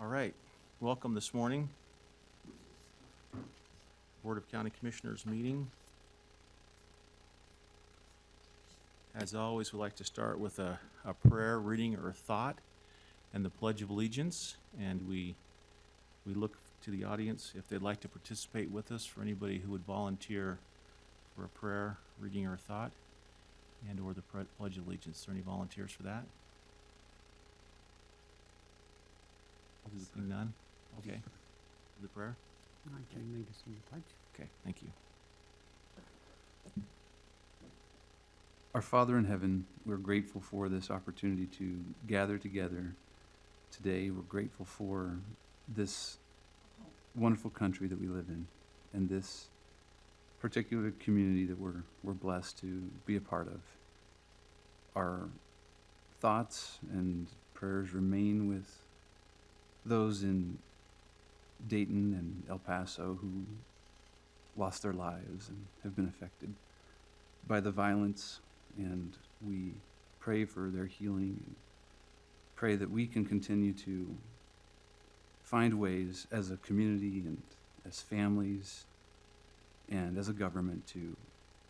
All right, welcome this morning. Board of County Commissioners meeting. As always, we like to start with a prayer, reading, or a thought, and the Pledge of Allegiance. And we look to the audience if they'd like to participate with us, for anybody who would volunteer for a prayer, reading, or a thought, and or the Pledge of Allegiance. Are there any volunteers for that? None? Okay. The prayer? I can lead us in the pledge. Okay, thank you. Our Father in heaven, we're grateful for this opportunity to gather together today. We're grateful for this wonderful country that we live in and this particular community that we're blessed to be a part of. Our thoughts and prayers remain with those in Dayton and El Paso who lost their lives and have been affected by the violence, and we pray for their healing and pray that we can continue to find ways as a community and as families and as a government to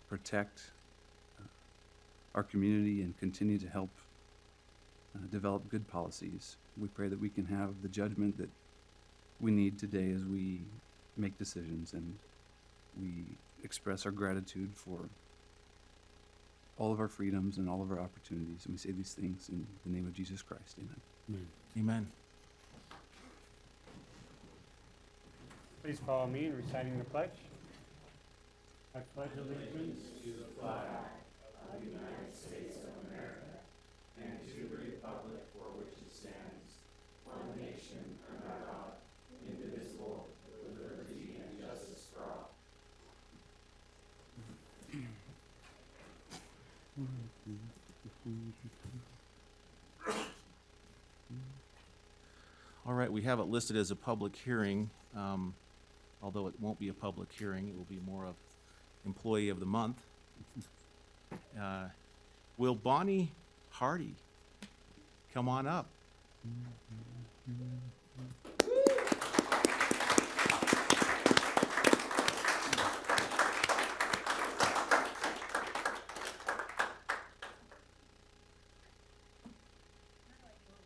protect our community and continue to help develop good policies. We pray that we can have the judgment that we need today as we make decisions, and we express our gratitude for all of our freedoms and all of our opportunities. And we say these things in the name of Jesus Christ. Amen. Amen. Please follow me in reciting the pledge. I pledge allegiance to the flag All right, we have it listed as a public hearing, although it won't be a public hearing. It will be more of Employee of the Month. Will Bonnie Hardy come on up?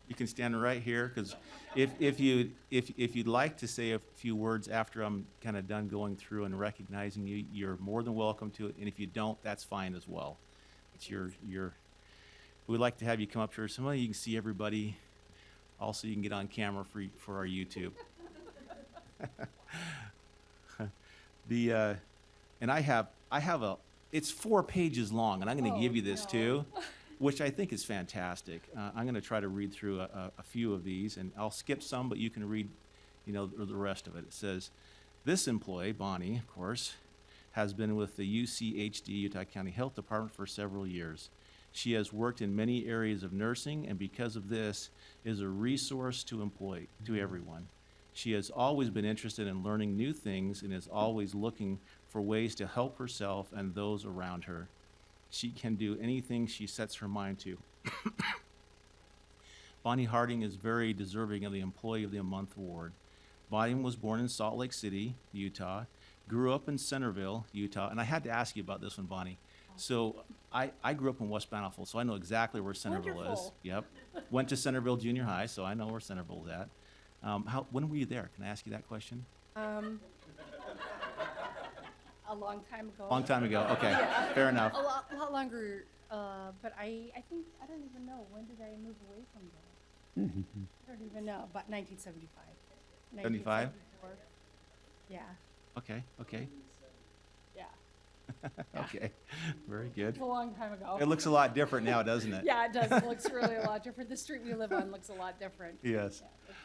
You can stand right here, because if you'd like to say a few words after I'm kind of done going through and recognizing you, you're more than welcome to it. And if you don't, that's fine as well. It's your. We'd like to have you come up here. Some of you can see everybody. Also, you can get on camera for our YouTube. And I have it's 4 pages long, and I'm going to give you this too, which I think is fantastic. I'm going to try to read through a few of these, and I'll skip some, but you can read, the rest of it. It says, this employee, Bonnie, of course, has been with the UCHD, Utah County Health Department, for several years. She has worked in many areas of nursing, and because of this, is a resource to everyone. She has always been interested in learning new things and is always looking for ways to help herself and those around her. She can do anything she sets her mind to. Bonnie Harding is very deserving of the Employee of the Month award. Bonnie was born in Salt Lake City, Utah, grew up in Centerville, Utah, and I had to ask you about this one, Bonnie. So I grew up in West Bountiful, so I know exactly where Centerville is. Wonderful. Yep. Went to Centerville Junior High, so I know where Centerville is at. When were you there? Can I ask you that question? A long time ago. Long time ago. Okay, Yeah. fair enough. A lot longer, but I think, I don't even know, when did I move away from there? I don't even know, about 1975. 75? 1974. Yeah, Okay. yeah. Okay, very good. It's a long time ago. It looks a lot different now, doesn't it? Yeah, it does. It looks really a lot different. The street we live on looks a lot different. Yes. Yeah,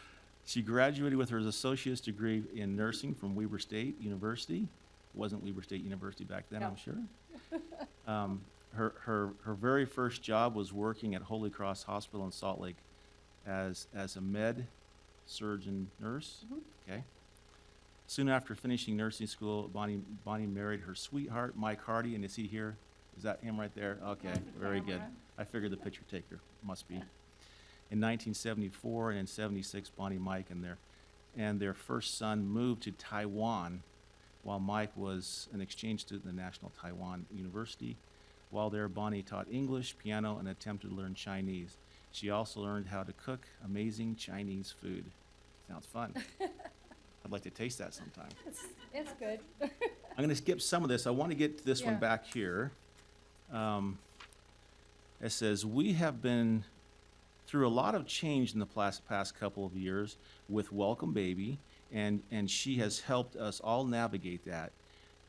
She graduated with her associate's degree in nursing from Weber State University. Wasn't Weber State University back then, No. I'm sure. Her very first job was working at Holy Cross Hospital in Salt Lake as a med surgeon nurse. Mhm. Okay. Soon after finishing nursing school, Bonnie married her sweetheart, Mike Hardy, and is he here? Is that him right there? Okay, very good. I figured the picture taker must be. In 1974 and in 76, Bonnie, Mike, and their first son moved to Taiwan, while Mike was an exchange student at the National Taiwan University. While there, Bonnie taught English, piano, and attempted to learn Chinese. She also learned how to cook amazing Chinese food. Sounds fun. I'd like to taste that sometime. It's good. I'm going to skip some of this. I want to get to this one Yeah. back here. It says, we have been through a lot of change in the past couple of years with Welcome Baby, and she has helped us all navigate that.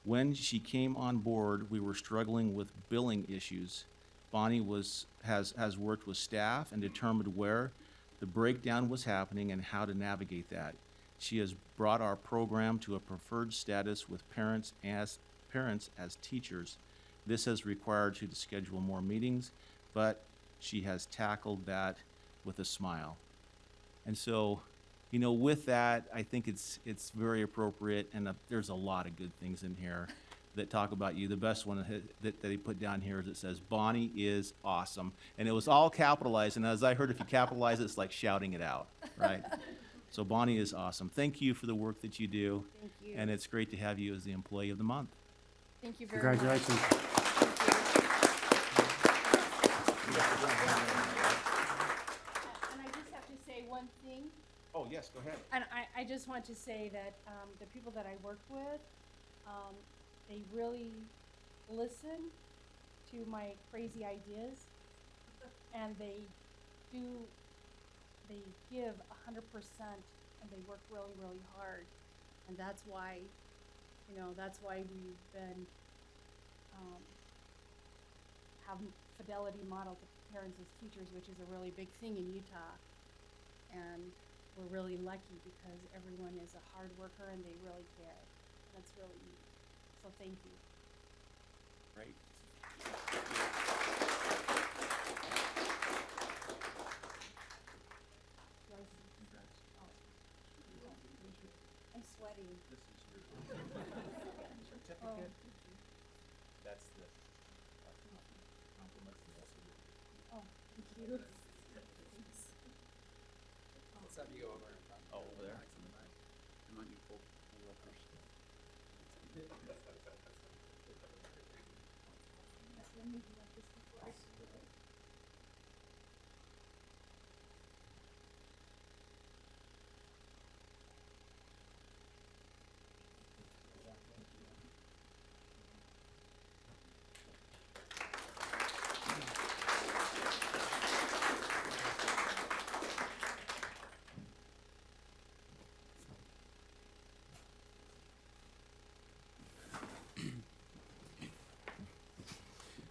When she came on board, we were struggling with billing issues. Bonnie has worked with staff and determined where the breakdown was happening and how to navigate that. She has brought our program to a preferred status with parents as teachers. This has required her to schedule more meetings, but she has tackled that with a smile. And so, with that, I think it's very appropriate, and there's a lot of good things in here that talk about you. The best one that they put down here is it says, Bonnie is awesome. And it was all capitalized, and as I heard, if you capitalize it, it's like shouting it out, right? So Bonnie is awesome. Thank you for the work that you do. Thank you. And it's great to have you as the Employee of the Month. Thank you very much. Congratulations. And I just have to say one thing. Oh, yes, go ahead. And I just want to say that the people that I work with, they really listen to my crazy ideas, and they give 100%, and they work really, really hard. And that's why, we've been, have fidelity model to parents as teachers, which is a really big thing in Utah. And we're really lucky because everyone is a hard worker and they really care. That's really neat. So thank you. Great. I'm sweating. This is your certificate. That's the compliments and also your. Oh, thank you. Let's have you go over and talk. Oh, over there? And when you pull up your stuff. Let me do like this before I do it.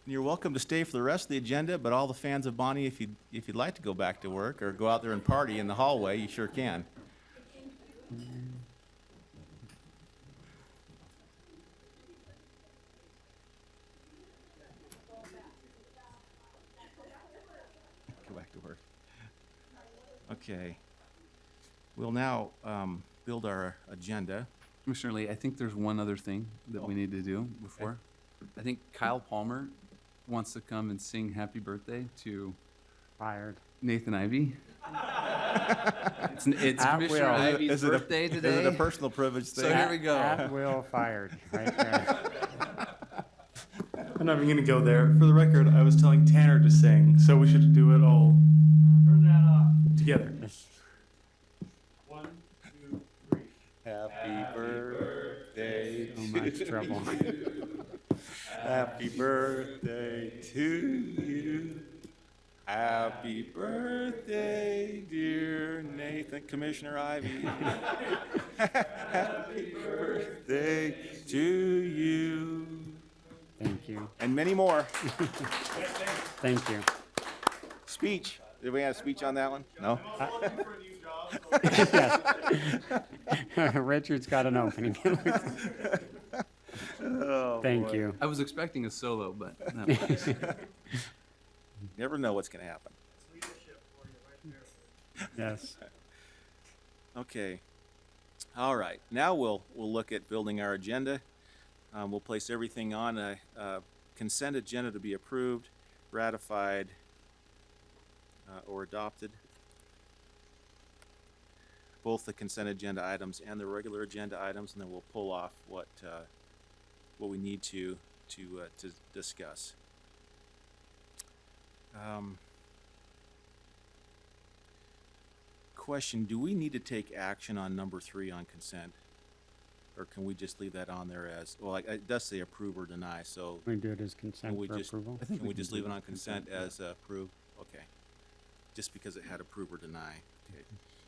You're welcome to stay for the rest of the agenda, but all the fans of Bonnie, if you'd like to go back to work or go out there and party in the hallway, you sure can. Go back to work. Okay. We'll now build our agenda. Commissioner Lee, I think there's one other thing that we need to do before. I think Kyle Palmer wants to come and sing happy birthday to Fired. Nathan Ivy. It's At Commissioner will. Ivy's birthday today. Is it a personal privilege thing? So here we go. At will fired, right there. I'm not even gonna go there. For the record, I was telling Tanner to sing, so we should do it all. Turn that off. Together. 1, 2, 3. Happy birthday So much trouble. Happy birthday to you. Happy birthday, dear Nathan, Commissioner Ivy. Happy birthday to you. Thank you. And many more. Thank you. Speech. Did we have a speech on that one? No? Yes. Richard's got an opening. Oh, Thank boy. you. I was expecting a solo, but no. Never know what's going to happen. Yes. Okay. All right. Now we'll look at building our agenda. We'll place everything on a consent agenda to be approved, ratified, or adopted. both the consent agenda items and the regular agenda items, and then we'll pull off what we need to discuss. Question, do we need to take action on number 3 on consent? Or can we just leave that on there as, well, it does say approve or deny, so We do it as consent we for just- approval. I think can we can just do leave it it on as consent yeah. as approve? Okay. Just because it had approve or deny. Okay.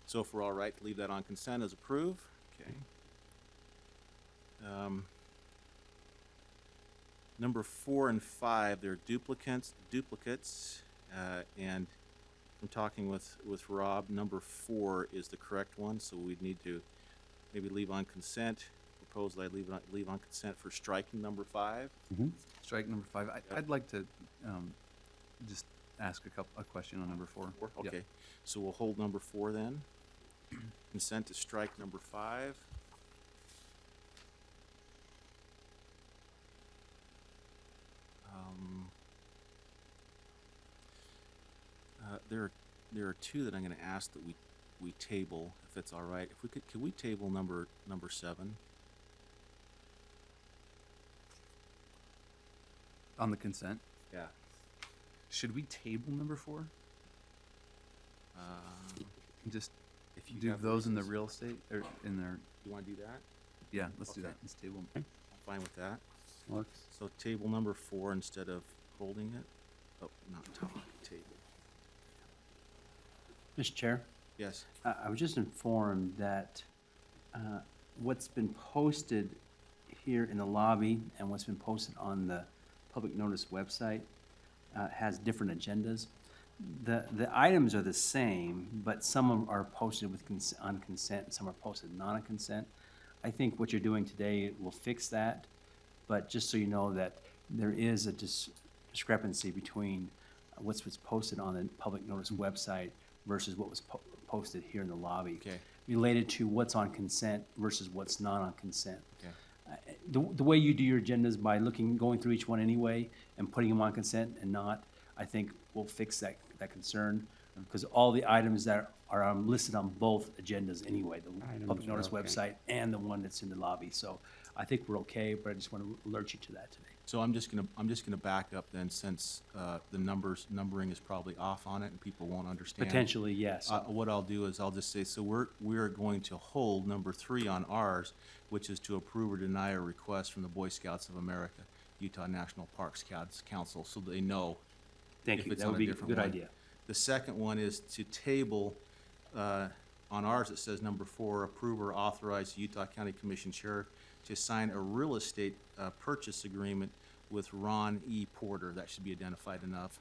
So if we're all right to leave that on consent as approve, okay. Number 4 and 5, they're duplicates, and from talking with Rob, number 4 is the correct one, so we'd need to maybe leave on consent. Propose that I leave on consent for striking number 5. Strike number 5. I'd like to just ask a question on number 4. Yeah. Okay, so we'll hold number 4 then. Consent to strike number 5. There are 2 that I'm going to ask that we table, if it's all right. If we could we table number 7? On the consent, Yeah. should we table number 4? Just If you do have those in the reasons. real estate or in their, You want to do that? yeah, let's do Okay. that. Let's table. I'm fine with that. Works. So table number 4 instead of holding it? Oh, not table. Mr. Chair, Yes. I was just informed that what's been posted here in the lobby and what's been posted on the public notice website has different agendas. The items are the same, but some are posted with on consent, and some are posted not on consent. I think what you're doing today will fix that, but just so you know that there is a discrepancy between what's posted on the public notice website versus what was posted here in the lobby. Okay. Related to what's on consent versus what's not on consent. Okay. The way you do your agendas by going through each one anyway and putting them on consent and not, I think will fix that concern. Because all the items that are listed on both agendas anyway, the Items public are notice okay. website and the one that's in the lobby. So I think we're okay, but I just want to alert you to that today. So I'm just gonna back up then, since the numbering is probably off on it and people won't understand. Potentially, yes. What I'll do is I'll just say, so we're going to hold number 3 on ours, which is to approve or deny a request from the Boy Scouts of America, Utah National Parks Council, so they know. Thank if you. it's That on would a be a different good one. idea. The second one is to table, on ours, it says number 4, approve or authorize the Utah County Commission Chair to sign a real estate purchase agreement with Ron E. Porter. That should be identified enough.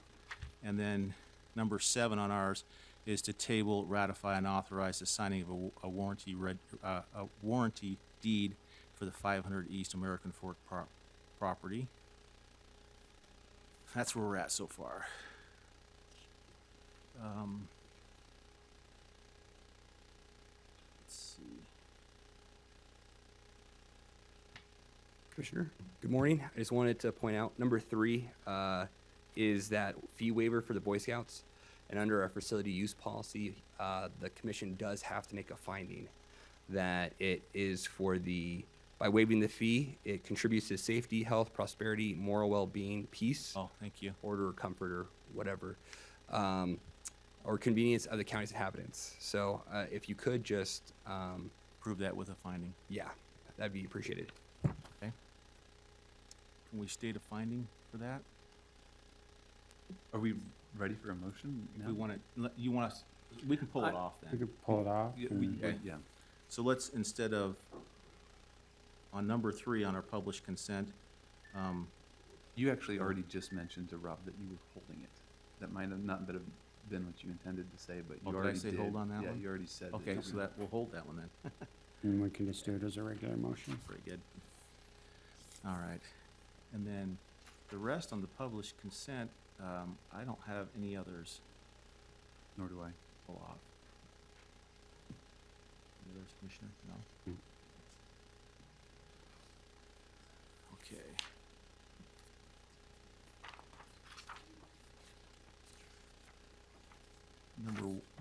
And then number 7 on ours is to table, ratify, and authorize the signing of a warranty deed for the 500 East American Fork property. That's where we're at so far. Let's see. Commissioner, good morning. I just wanted to point out, number 3 is that fee waiver for the Boy Scouts. And under our facility use policy, the commission does have to make a finding that it is by waiving the fee, it contributes to safety, health, prosperity, moral well-being, peace, Oh, thank you. order, comfort, or whatever, or convenience of the county's inhabitants. So if you could just, Prove that with a finding. yeah, that'd be appreciated. Okay. Can we state a finding for that? Are we ready for a motion If now? we want to, you want us, we can pull it off We then. could pull it off. Yeah, and- Okay. yeah. So let's, instead of, on number 3 on our published consent, You actually already just mentioned to Rob that you were holding it. That might have not been what you intended to say, but Oh, you did I already say did. hold on that Yeah, one? you already said. okay, you so were- that, we'll hold that one then. And we can just do it as a regular motion. Very good. All right. And then the rest on the published consent, I don't have any others Nor do I. pull off. Any others, Commissioner? No? Okay.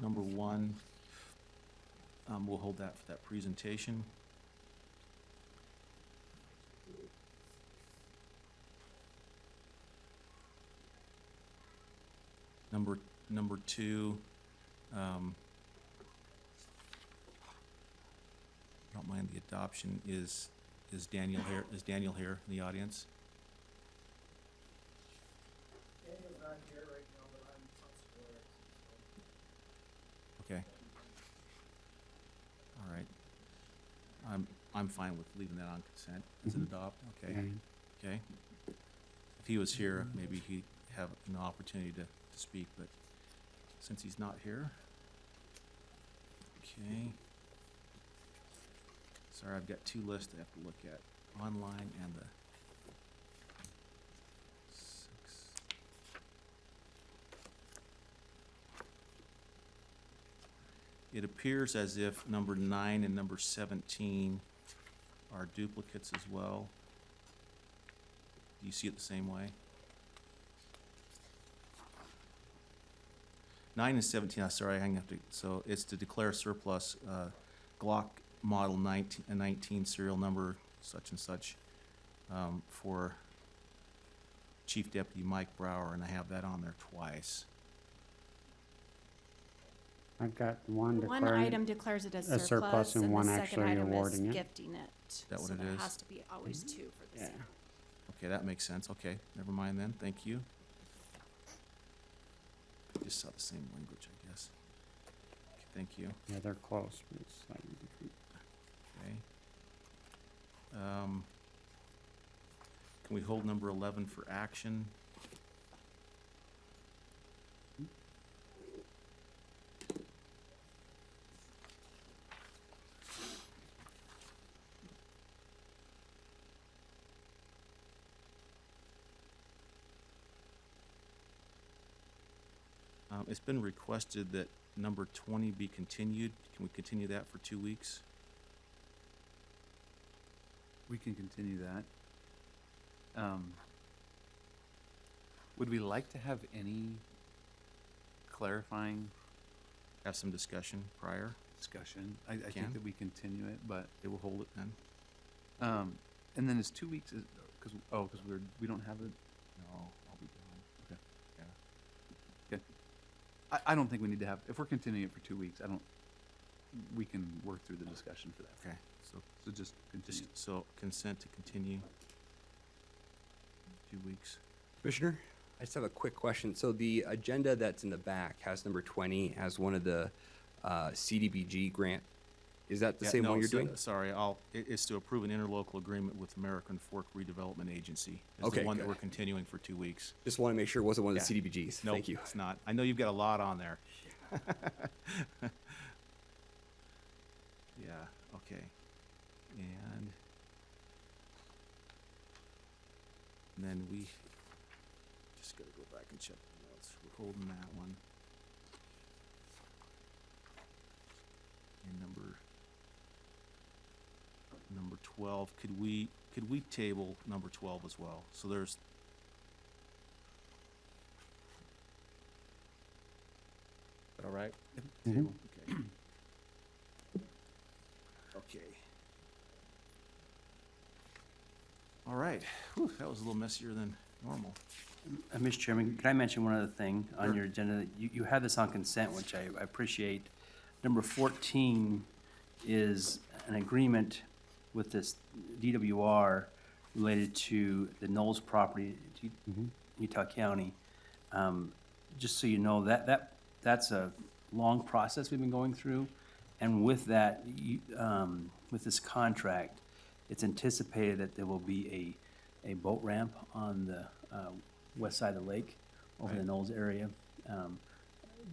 Number 1, We'll hold that for that presentation. Number two, don't mind the adoption, is Daniel here, in the audience? Daniel's not here right now, but I'm support. Okay. All right. I'm fine with leaving that on consent as an adopt, okay? Okay. If he was here, maybe he'd have an opportunity to speak, but since he's not here, okay. Sorry, I've got two lists I have to look at, online and the six. It appears as if number 9 and number 17 are duplicates as well. Do you see it the same way? 9 and 17, sorry, I have to, so it's to declare surplus Glock model 19 serial number such and such for Chief Deputy Mike Brower, and I have that on there twice. I've got one One declaring. item declares it as a surplus and and one the second actually item is awarding it. gifting it. that what So it there is? has to be always two for the Yeah. same. Okay, that makes sense. Okay, never mind then. Thank you. Just saw the same language, I guess. Okay, thank you. Yeah, they're close, but it's slightly different. Okay. Can we hold number 11 for action? It's been requested that number 20 be continued. Can we continue that for 2 weeks? We can continue that. Would we like to have any clarifying Have some discussion prior? discussion? I Can. think that we continue it, but, They will hold it then? and then is 2 weeks, because we don't have it? No, I'll be gone. Okay. Yeah. Okay. I don't think we need to have, if we're continuing it for 2 weeks, we can work through the discussion for that. Okay, so So just continue. so consent to continue 2 weeks. Commissioner, I just have a quick question. So the agenda that's in the back has number 20 as one of the CDBG grant. Is that the Yeah, same no, one you're so- doing? Sorry, it's to approve an interlocal agreement with American Fork Redevelopment Agency. It's Okay, the one that good. we're continuing for 2 weeks. Just want to make sure it wasn't one of the Yeah. CDBGs. Nope, Thank you. it's not. I know you've got a lot on there. Yeah, okay. And then we just gotta go back and check the notes. We're holding that one. And number 12, could we table number 12 as well? So there's that all right? Table, okay. Okay. All right. Whew, that was a little messier than normal. Mr. Chairman, can I mention one other thing on Sure. your agenda? You have this on consent, which I appreciate. Number 14 is an agreement with this DWR related to the Knowles property, Utah County. Just so you know, that's a long process we've been going through. And with that, with this contract, it's anticipated that there will be a boat ramp on the west side of the lake over the Right. Knowles area,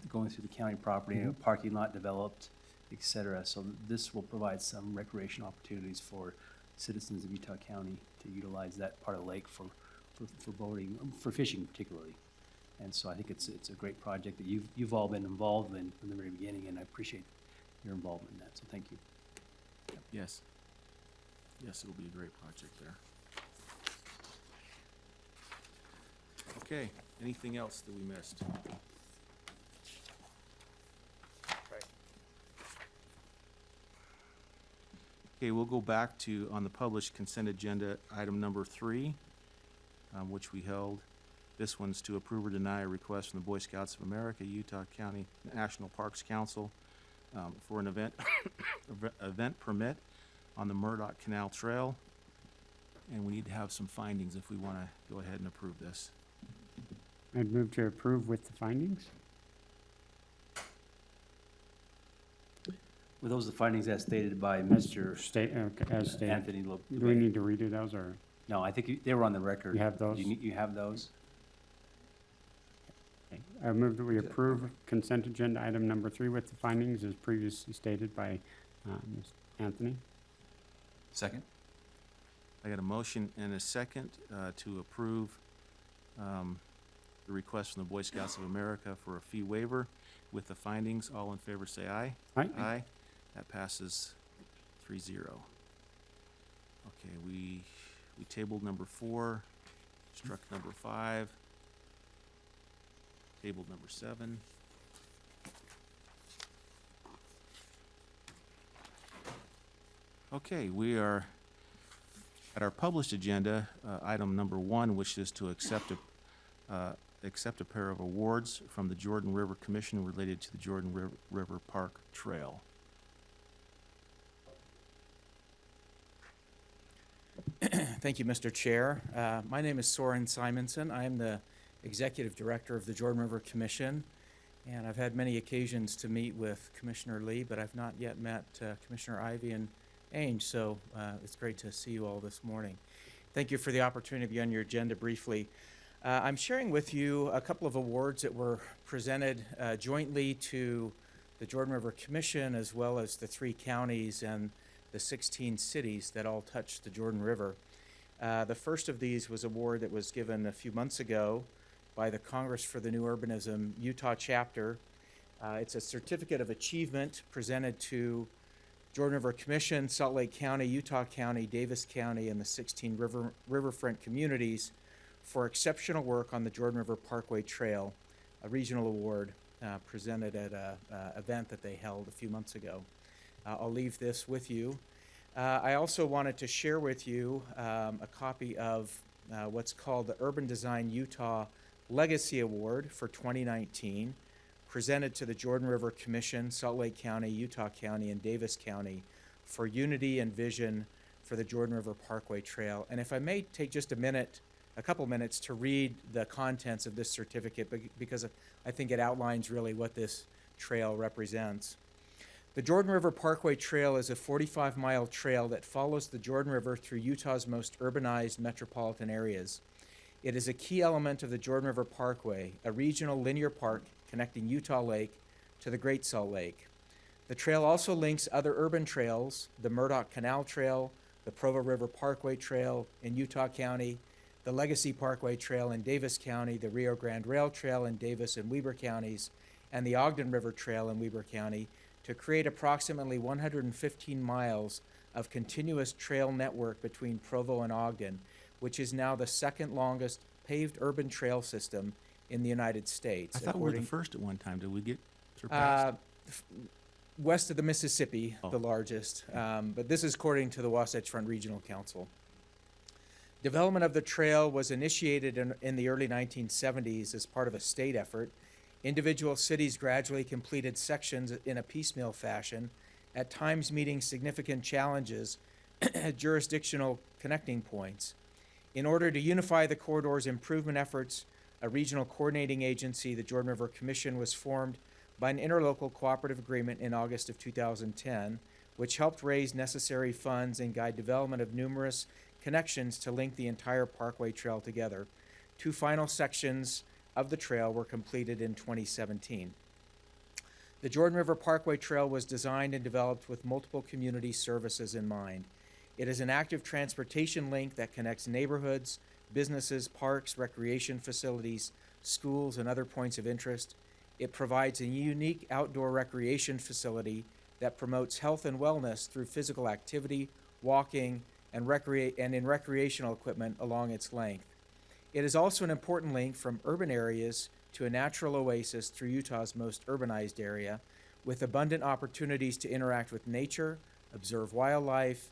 going through the county property, a parking lot developed, et cetera. So this will provide some recreation opportunities for citizens of Utah County to utilize that part of the lake for boating, for fishing particularly. And so I think it's a great project that you've all been involved in from the very beginning, and I appreciate your involvement in that, so thank you. Yes. Yes, it'll be a great project there. Okay, anything else that we missed? Okay, we'll go back to, on the published consent agenda, item number 3, which we held. This one's to approve or deny a request from the Boy Scouts of America, Utah County National Parks Council, for an event permit on the Murdoch Canal Trail. And we need to have some findings if we want to go ahead and approve this. I'd move to approve with the findings. Were those the findings as stated by Mr. As stated. Anthony Do we need to redo those, or No, I think they were on the record. you have those? You have those? I move that we approve consent agenda item number 3 with the findings as previously stated by Ms. Anthony. Second? I got a motion and a second to approve the request from the Boy Scouts of America for a fee waiver with the findings. All in favor say aye. Aye. Aye. That passes 3-0. Okay, we tabled number 4, struck number 5, tabled number 7. Okay, we are at our published agenda, item number 1, which is to accept a pair of awards from the Jordan River Commission related to the Jordan River Park Trail. Thank you, Mr. Chair. My name is Soren Simonson. I am the Executive Director of the Jordan River Commission, and I've had many occasions to meet with Commissioner Lee, but I've not yet met Commissioner Ivey and Ainge, so it's great to see you all this morning. Thank you for the opportunity to be on your agenda briefly. I'm sharing with you a couple of awards that were presented jointly to the Jordan River Commission, as well as the 3 counties and the 16 cities that all touch the Jordan River. The first of these was an award that was given a few months ago by the Congress for the New Urbanism Utah chapter. It's a certificate of achievement presented to Jordan River Commission, Salt Lake County, Utah County, Davis County, and the 16 riverfront communities for exceptional work on the Jordan River Parkway Trail, a regional award presented at an event that they held a few months ago. I'll leave this with you. I also wanted to share with you a copy of what's called the Urban Design Utah Legacy Award for 2019, presented to the Jordan River Commission, Salt Lake County, Utah County, and Davis County for unity and vision for the Jordan River Parkway Trail. And if I may take just a couple minutes to read the contents of this certificate, because I think it outlines really what this trail represents. The Jordan River Parkway Trail is a 45-mile trail that follows the Jordan River through Utah's most urbanized metropolitan areas. It is a key element of the Jordan River Parkway, a regional linear park connecting Utah Lake to the Great Salt Lake. The trail also links other urban trails, the Murdoch Canal Trail, the Provo River Parkway Trail in Utah County, the Legacy Parkway Trail in Davis County, the Rio Grande Rail Trail in Davis and Weber counties, and the Ogden River Trail in Weber County, to create approximately 115 miles of continuous trail network between Provo and Ogden, which is now the second longest paved urban trail system in the United States. I thought we were the first at one time. Did we get surpassed? West of the Mississippi, Oh. the largest, but this is according to the Wasatch Front Regional Council. Development of the trail was initiated in the early 1970s as part of a state effort. Individual cities gradually completed sections in a piecemeal fashion, at times meeting significant challenges at jurisdictional connecting points. In order to unify the corridor's improvement efforts, a regional coordinating agency, the Jordan River Commission, was formed by an interlocal cooperative agreement in August of 2010, which helped raise necessary funds and guide development of numerous connections to link the entire Parkway Trail together. 2 final sections of the trail were completed in 2017. The Jordan River Parkway Trail was designed and developed with multiple community services in mind. It is an active transportation link that connects neighborhoods, businesses, parks, recreation facilities, schools, and other points of interest. It provides a unique outdoor recreation facility that promotes health and wellness through physical activity, walking, and in recreational equipment along its length. It is also an important link from urban areas to a natural oasis through Utah's most urbanized area, with abundant opportunities to interact with nature, observe wildlife,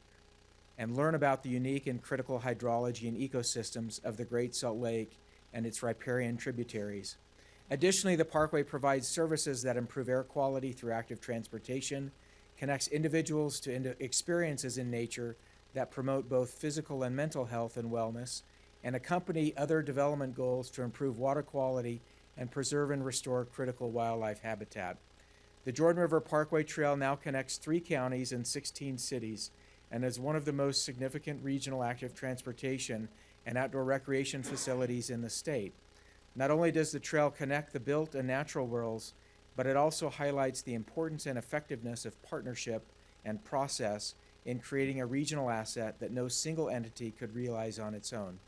and learn about the unique and critical hydrology and ecosystems of the Great Salt Lake and its riparian tributaries. Additionally, the Parkway provides services that improve air quality through active transportation, connects individuals to experiences in nature that promote both physical and mental health and wellness, and accompany other development goals to improve water quality and preserve and restore critical wildlife habitat. The Jordan River Parkway Trail now connects 3 counties and 16 cities and is one of the most significant regional active transportation and outdoor recreation facilities in the state. Not only does the trail connect the built and natural worlds, but it also highlights the importance and effectiveness of partnership and process in creating a regional asset that no single entity could realize on its own.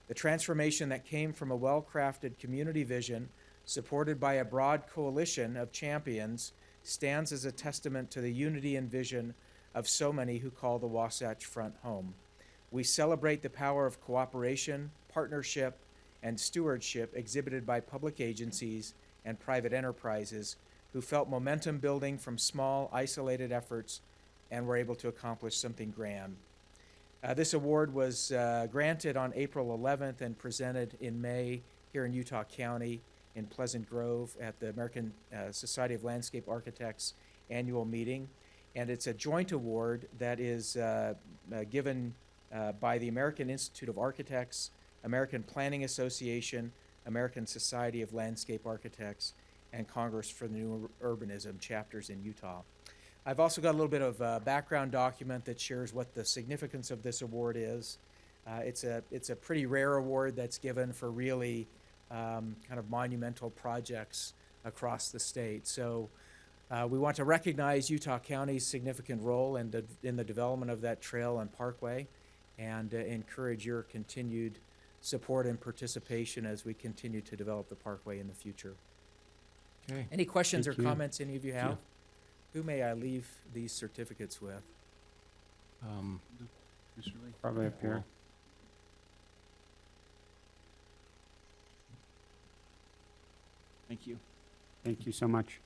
The transformation that came from a well-crafted community vision supported by a broad coalition of champions stands as a testament to the unity and vision of so many who call the Wasatch Front home. We celebrate the power of cooperation, partnership, and stewardship exhibited by public agencies and private enterprises who felt momentum building from small, isolated efforts and were able to accomplish something grand. This award was granted on April 11th and presented in May here in Utah County in Pleasant Grove at the American Society of Landscape Architects annual meeting. And it's a joint award that is given by the American Institute of Architects, American Planning Association, American Society of Landscape Architects, and Congress for the New Urbanism chapters in Utah. I've also got a little bit of a background document that shares what the significance of this award is. It's a pretty rare award that's given for really kind of monumental projects across the state. So we want to recognize Utah County's significant role in the development of that trail and parkway, and encourage your continued support and participation as we continue to develop the parkway in the future. Okay. Any questions Thank or you. comments any of you Thank have? Who may I leave these certificates with? Mr. Lee? Probably up here. Thank you. Thank you so much.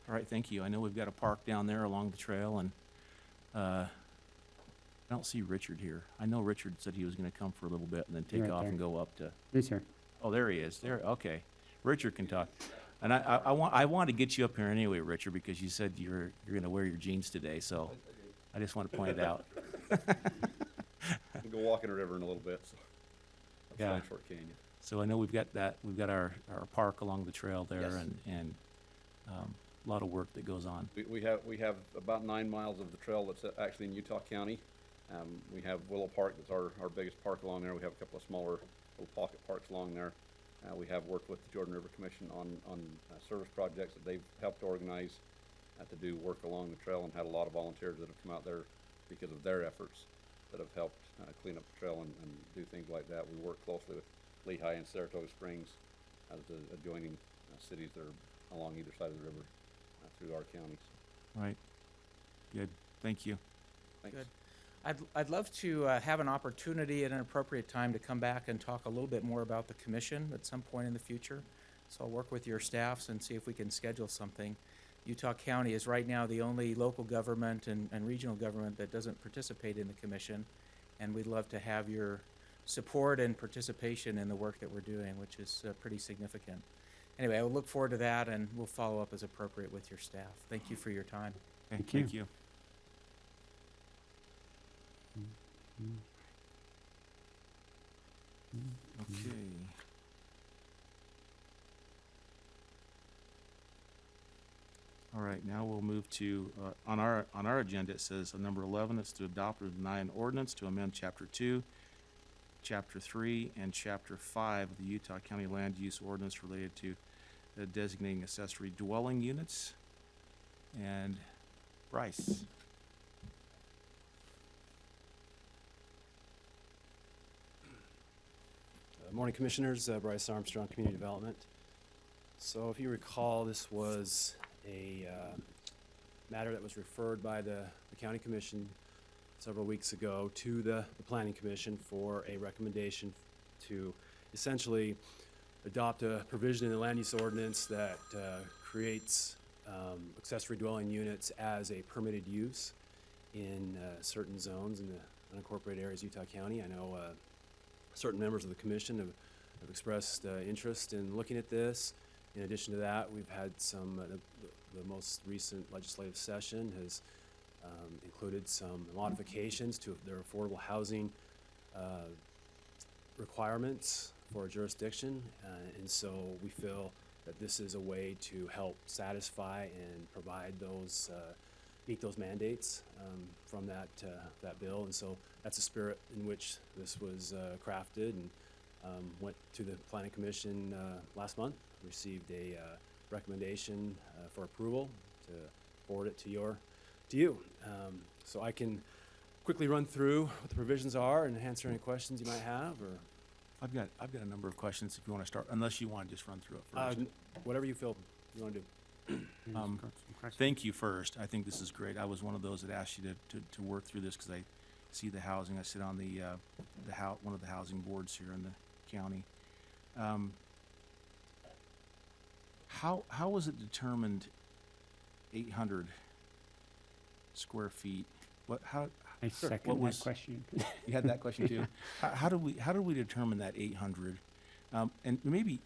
All right, thank you. I know we've got a park down there along the trail, and I don't see Richard here. I know Richard said he was going to come for a little bit and then take Right off there. and go up to. He's here. Oh, there he is. There. Okay, Richard can talk. And I want to get you up here anyway, Richard, because you said you're going to wear your jeans today. So I just want to point it out. We'll go walk in the river in a little bit, so. I'll Yeah. find Short Canyon. So I know we've got our park along the trail there, Yes. and a lot of work that goes on. We have about 9 miles of the trail that's actually in Utah County. We have Willow Park, that's our biggest park along there. We have a couple of smaller little pocket parks along there. We have worked with the Jordan River Commission on service projects that they've helped organize to do work along the trail, and had a lot of volunteers that have come out there because of their efforts that have helped clean up the trail and do things like that. We work closely with Lehigh and Saratoga Springs as the adjoining cities that are along either side of the river through our counties. Right. Good. Thank you. Thanks. Good. I'd love to have an opportunity at an appropriate time to come back and talk a little bit more about the commission at some point in the future. So I'll work with your staffs and see if we can schedule something. Utah County is right now the only local government and regional government that doesn't participate in the commission, and we'd love to have your support and participation in the work that we're doing, which is pretty significant. Anyway, I will look forward to that, and we'll follow up as appropriate with your staff. Thank you for your time. Okay, Thank you. Thank you. Okay. All right, now we'll move to, on our agenda, it says, number 11, it's to adopt or deny an ordinance to amend Chapter 2, Chapter 3, and Chapter 5 of the Utah County Land Use Ordinance related to designating accessory dwelling units. And Bryce. Morning, Commissioners. Bryce Armstrong, Community Development. So if you recall, this was a matter that was referred by the County Commission several weeks ago to the Planning Commission for a recommendation to essentially adopt a provision in the land use ordinance that creates accessory dwelling units as a permitted use in certain zones in the unincorporated areas of Utah County. I know certain members of the commission have expressed interest in looking at this. In addition to that, we've had some, the most recent legislative session has included some modifications to their affordable housing requirements for a jurisdiction. And so we feel that this is a way to help satisfy and provide those, meet those mandates from that bill. And so that's the spirit in which this was crafted, and went to the Planning Commission last month, received a recommendation for approval to forward it to you. So I can quickly run through what the provisions are and answer any questions you might have, or I've got a number of questions if you want to start, unless you want to just run through it first. whatever you feel you want to do. Thank you first. I think this is great. I was one of those that asked you to work through this because I see the housing. I sit on one of the housing boards here in the county. How was it determined 800 square feet? I second that was- question. You had that question too? How do we determine that 800? And maybe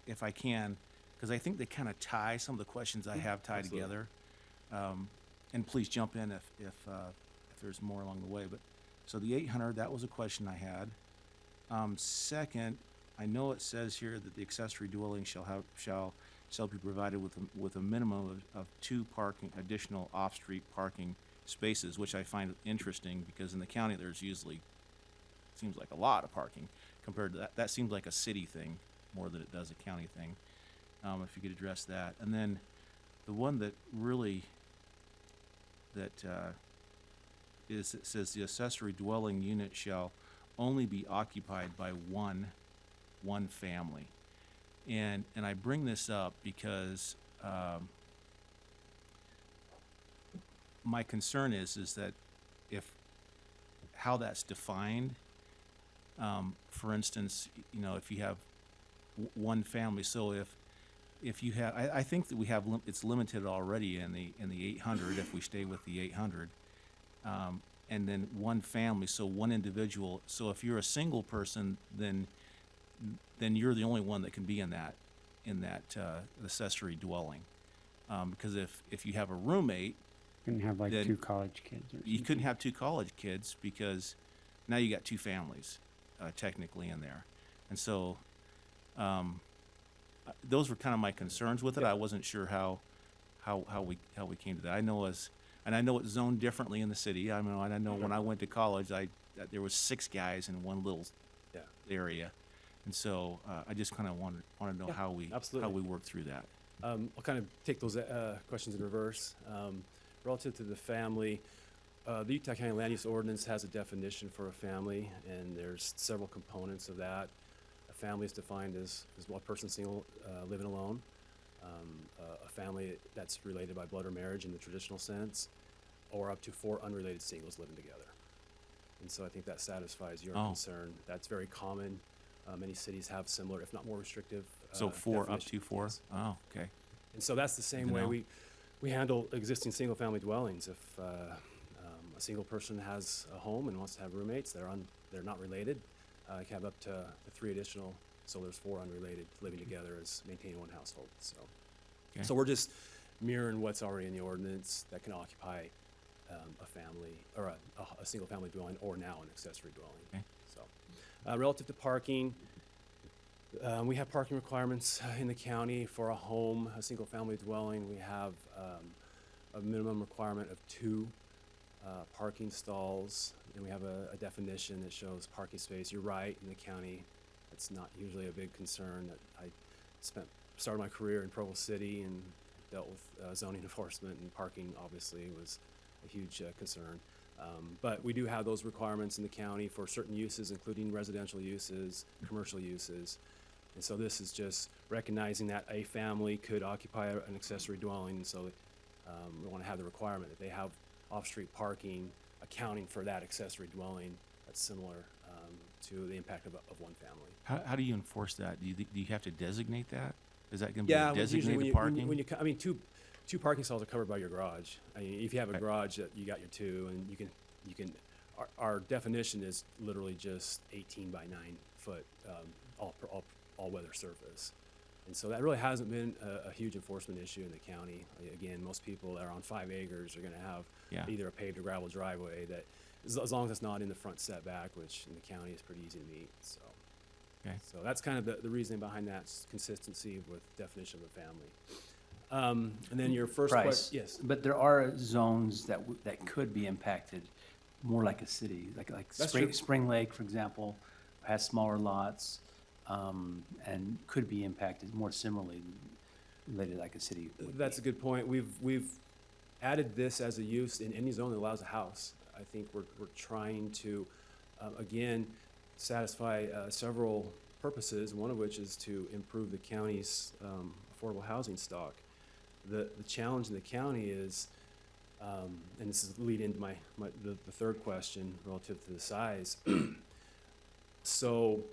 if I can, because I think they kind of tie some of the questions I have tied Absolutely. together. And please jump in if there's more along the way. But so the 800, that was a question I had. Second, I know it says here that the accessory dwelling shall be provided with a minimum of 2 additional off-street parking spaces, which I find interesting because in the county there's usually, seems like a lot of parking compared to that. That seems like a city thing more than it does a county thing. If you could address that. And then the one that really, it says the accessory dwelling unit shall only be occupied by one family. And I bring this up because my concern is that how that's defined, for instance, if you have one family, so if you have, I think that we have, it's limited already in the 800, if we stay with the 800, and then one family, so one individual. So if you're a single person, then you're the only one that can be in that accessory dwelling. Because if you have a roommate, Couldn't have like Then 2 college kids or something. you couldn't have 2 college kids because now you got 2 families technically in there. And so those were kind of my concerns with it. I wasn't sure how we came to that. I know it's zoned differently in the city. I know when I went to college, there was 6 guys in one little Yeah. area. And so I just kind of want to know Yeah, how we absolutely. work through that. I'll kind of take those questions in reverse. Relative to the family, the Utah County Land Use Ordinance has a definition for a family, and there's several components of that. A family is defined as one person single living alone, a family that's related by blood or marriage in the traditional sense, or up to 4 unrelated singles living together. And so I think that satisfies your Oh. concern. That's very common. Many cities have similar, if not more restrictive. So 4 up definition. to 4? Yes. Oh, okay. And so that's the same to way know. we handle existing single-family dwellings. If a single person has a home and wants to have roommates, they're not related, you can have up to 3 additional, so there's 4 unrelated living together as maintaining one household. So, Okay. so we're just mirroring what's already in the ordinance that can occupy a family or a single-family dwelling, or now an accessory dwelling. Okay. So, relative to parking. We have parking requirements in the county for a home, a single-family dwelling. We have a minimum requirement of 2 parking stalls, and we have a definition that shows parking space. You're right, in the county, it's not usually a big concern. I started my career in Provo City and dealt with zoning enforcement, and parking obviously was a huge concern. But we do have those requirements in the county for certain uses, including residential uses, commercial uses. And so this is just recognizing that a family could occupy an accessory dwelling. And so we want to have the requirement that they have off-street parking accounting for that accessory dwelling that's similar to the impact of one family. How do you enforce that? Do you have to designate that Is that gonna be Yeah, well, usually designated parking? when you, I mean, two parking stalls are covered by your garage. I mean, if you have a Okay. garage, you got your two, and you can, our definition is literally just 18 by 9 foot, all-weather surface. And so that really hasn't been a huge enforcement issue in the county. Again, most people that are on 5 acres are gonna have Yeah. either a paved or gravel driveway that, as long as it's not in the front setback, which in the county is pretty easy to meet, so. Okay. So that's kind of the reasoning behind that, consistency with definition of a family. And then your first Bryce, question, yes. but there are zones that could be impacted more like a city, like That's Spring, true. Spring Lake, for example, has smaller lots, and could be impacted more similarly related like a city would That's a be. good point. We've added this as a use in any zone that allows a house. I think we're trying to, again, satisfy several purposes, one of which is to improve the county's affordable housing stock. The challenge in the county is, and this is lead into the third question relative to the size. So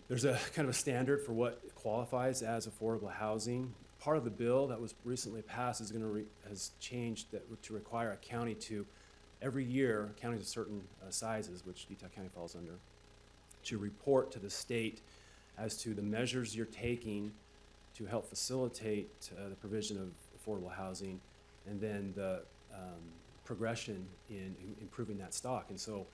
there's a kind of a standard for what qualifies as affordable housing. Part of the bill that was recently passed is has changed to require a county to, every year, counties of certain sizes, which Utah County falls under, to report to the state as to the measures you're taking to help facilitate the provision of affordable housing, and then the progression in improving that stock. And so,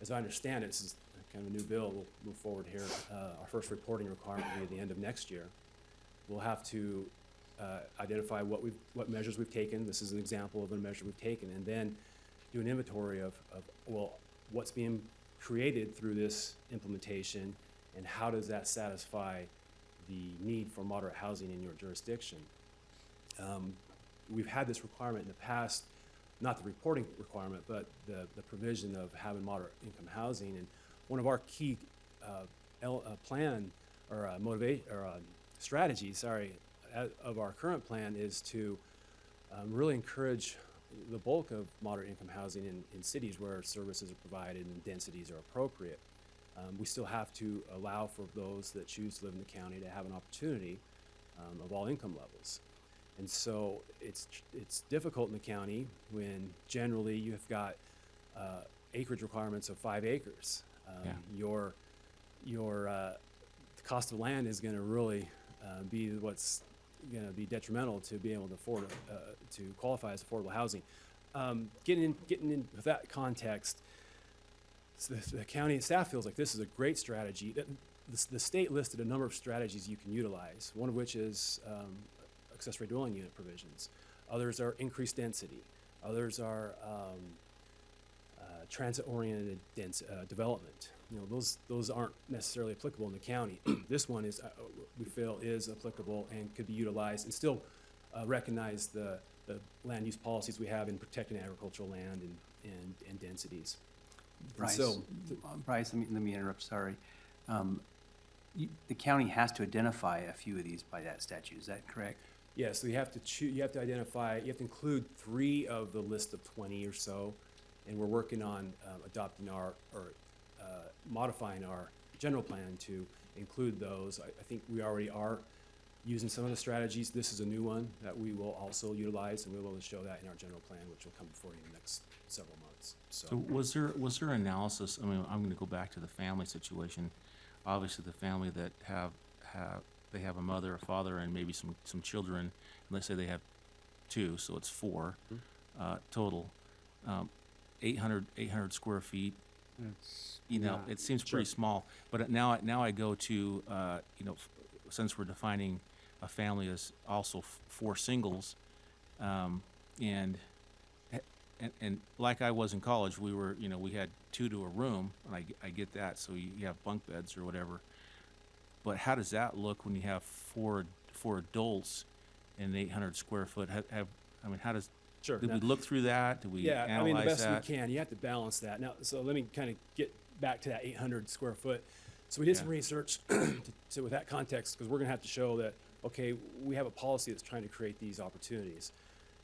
as I understand it, this is kind of a new bill. We'll move forward here. Our first reporting requirement will be at the end of next year. We'll have to identify what measures we've taken. This is an example of a measure we've taken, and then do an inventory of well, what's being created through this implementation, and how does that satisfy the need for moderate housing in your jurisdiction. We've had this requirement in the past, not the reporting requirement, but the provision of having moderate income housing. And one of our key plan or strategies, of our current plan is to really encourage the bulk of moderate income housing in cities where services are provided and densities are appropriate. We still have to allow for those that choose to live in the county to have an opportunity of all income levels. And so it's difficult in the county when generally you have got acreage requirements of 5 acres. Yeah. Your the cost of land is going to really be what's going to be detrimental to being able to afford to qualify as affordable housing. Getting in with that context, the county staff feels like this is a great strategy. The state listed a number of strategies you can utilize, one of which is accessory dwelling unit provisions. Others are increased density. Others are transit-oriented development. You know, those aren't necessarily applicable in the county. This one is, we feel, is applicable and could be utilized and still recognize the land use policies we have in protecting agricultural land and densities. Bryce, So, Bryce, let me interrupt, sorry. The county has to identify a few of these by that statute, is that correct? yes, so you have to identify, you have to include 3 of the list of 20 or so, and we're working on adopting modifying our general plan to include those. I think we already are using some of the strategies. This is a new one that we will also utilize, and we will show that in our general plan, which will come before you in the next several months. So was there analysis, I mean, I'm gonna go back to the family situation. Obviously, the family that they have a mother, a father, and maybe some children, and let's say they have 2, so it's 4 total. 800 square feet, you know, it seems pretty small. But now I go to, you know, since we're defining a family as also 4 singles, and like I was in college, we were, you know, we had 2 to a room, and I get that, so you have bunk beds or whatever. But how does that look when you have four adults in 800 square foot? I mean, how does, Sure. did Now- we look through that? Did we Yeah, I mean, the analyze best that? we can. You have to balance that. Now, so let me kind of get back to that 800 square foot. So we did some Yeah. research to with that context, because we're going to have to show that, okay, we have a policy that's trying to create these opportunities.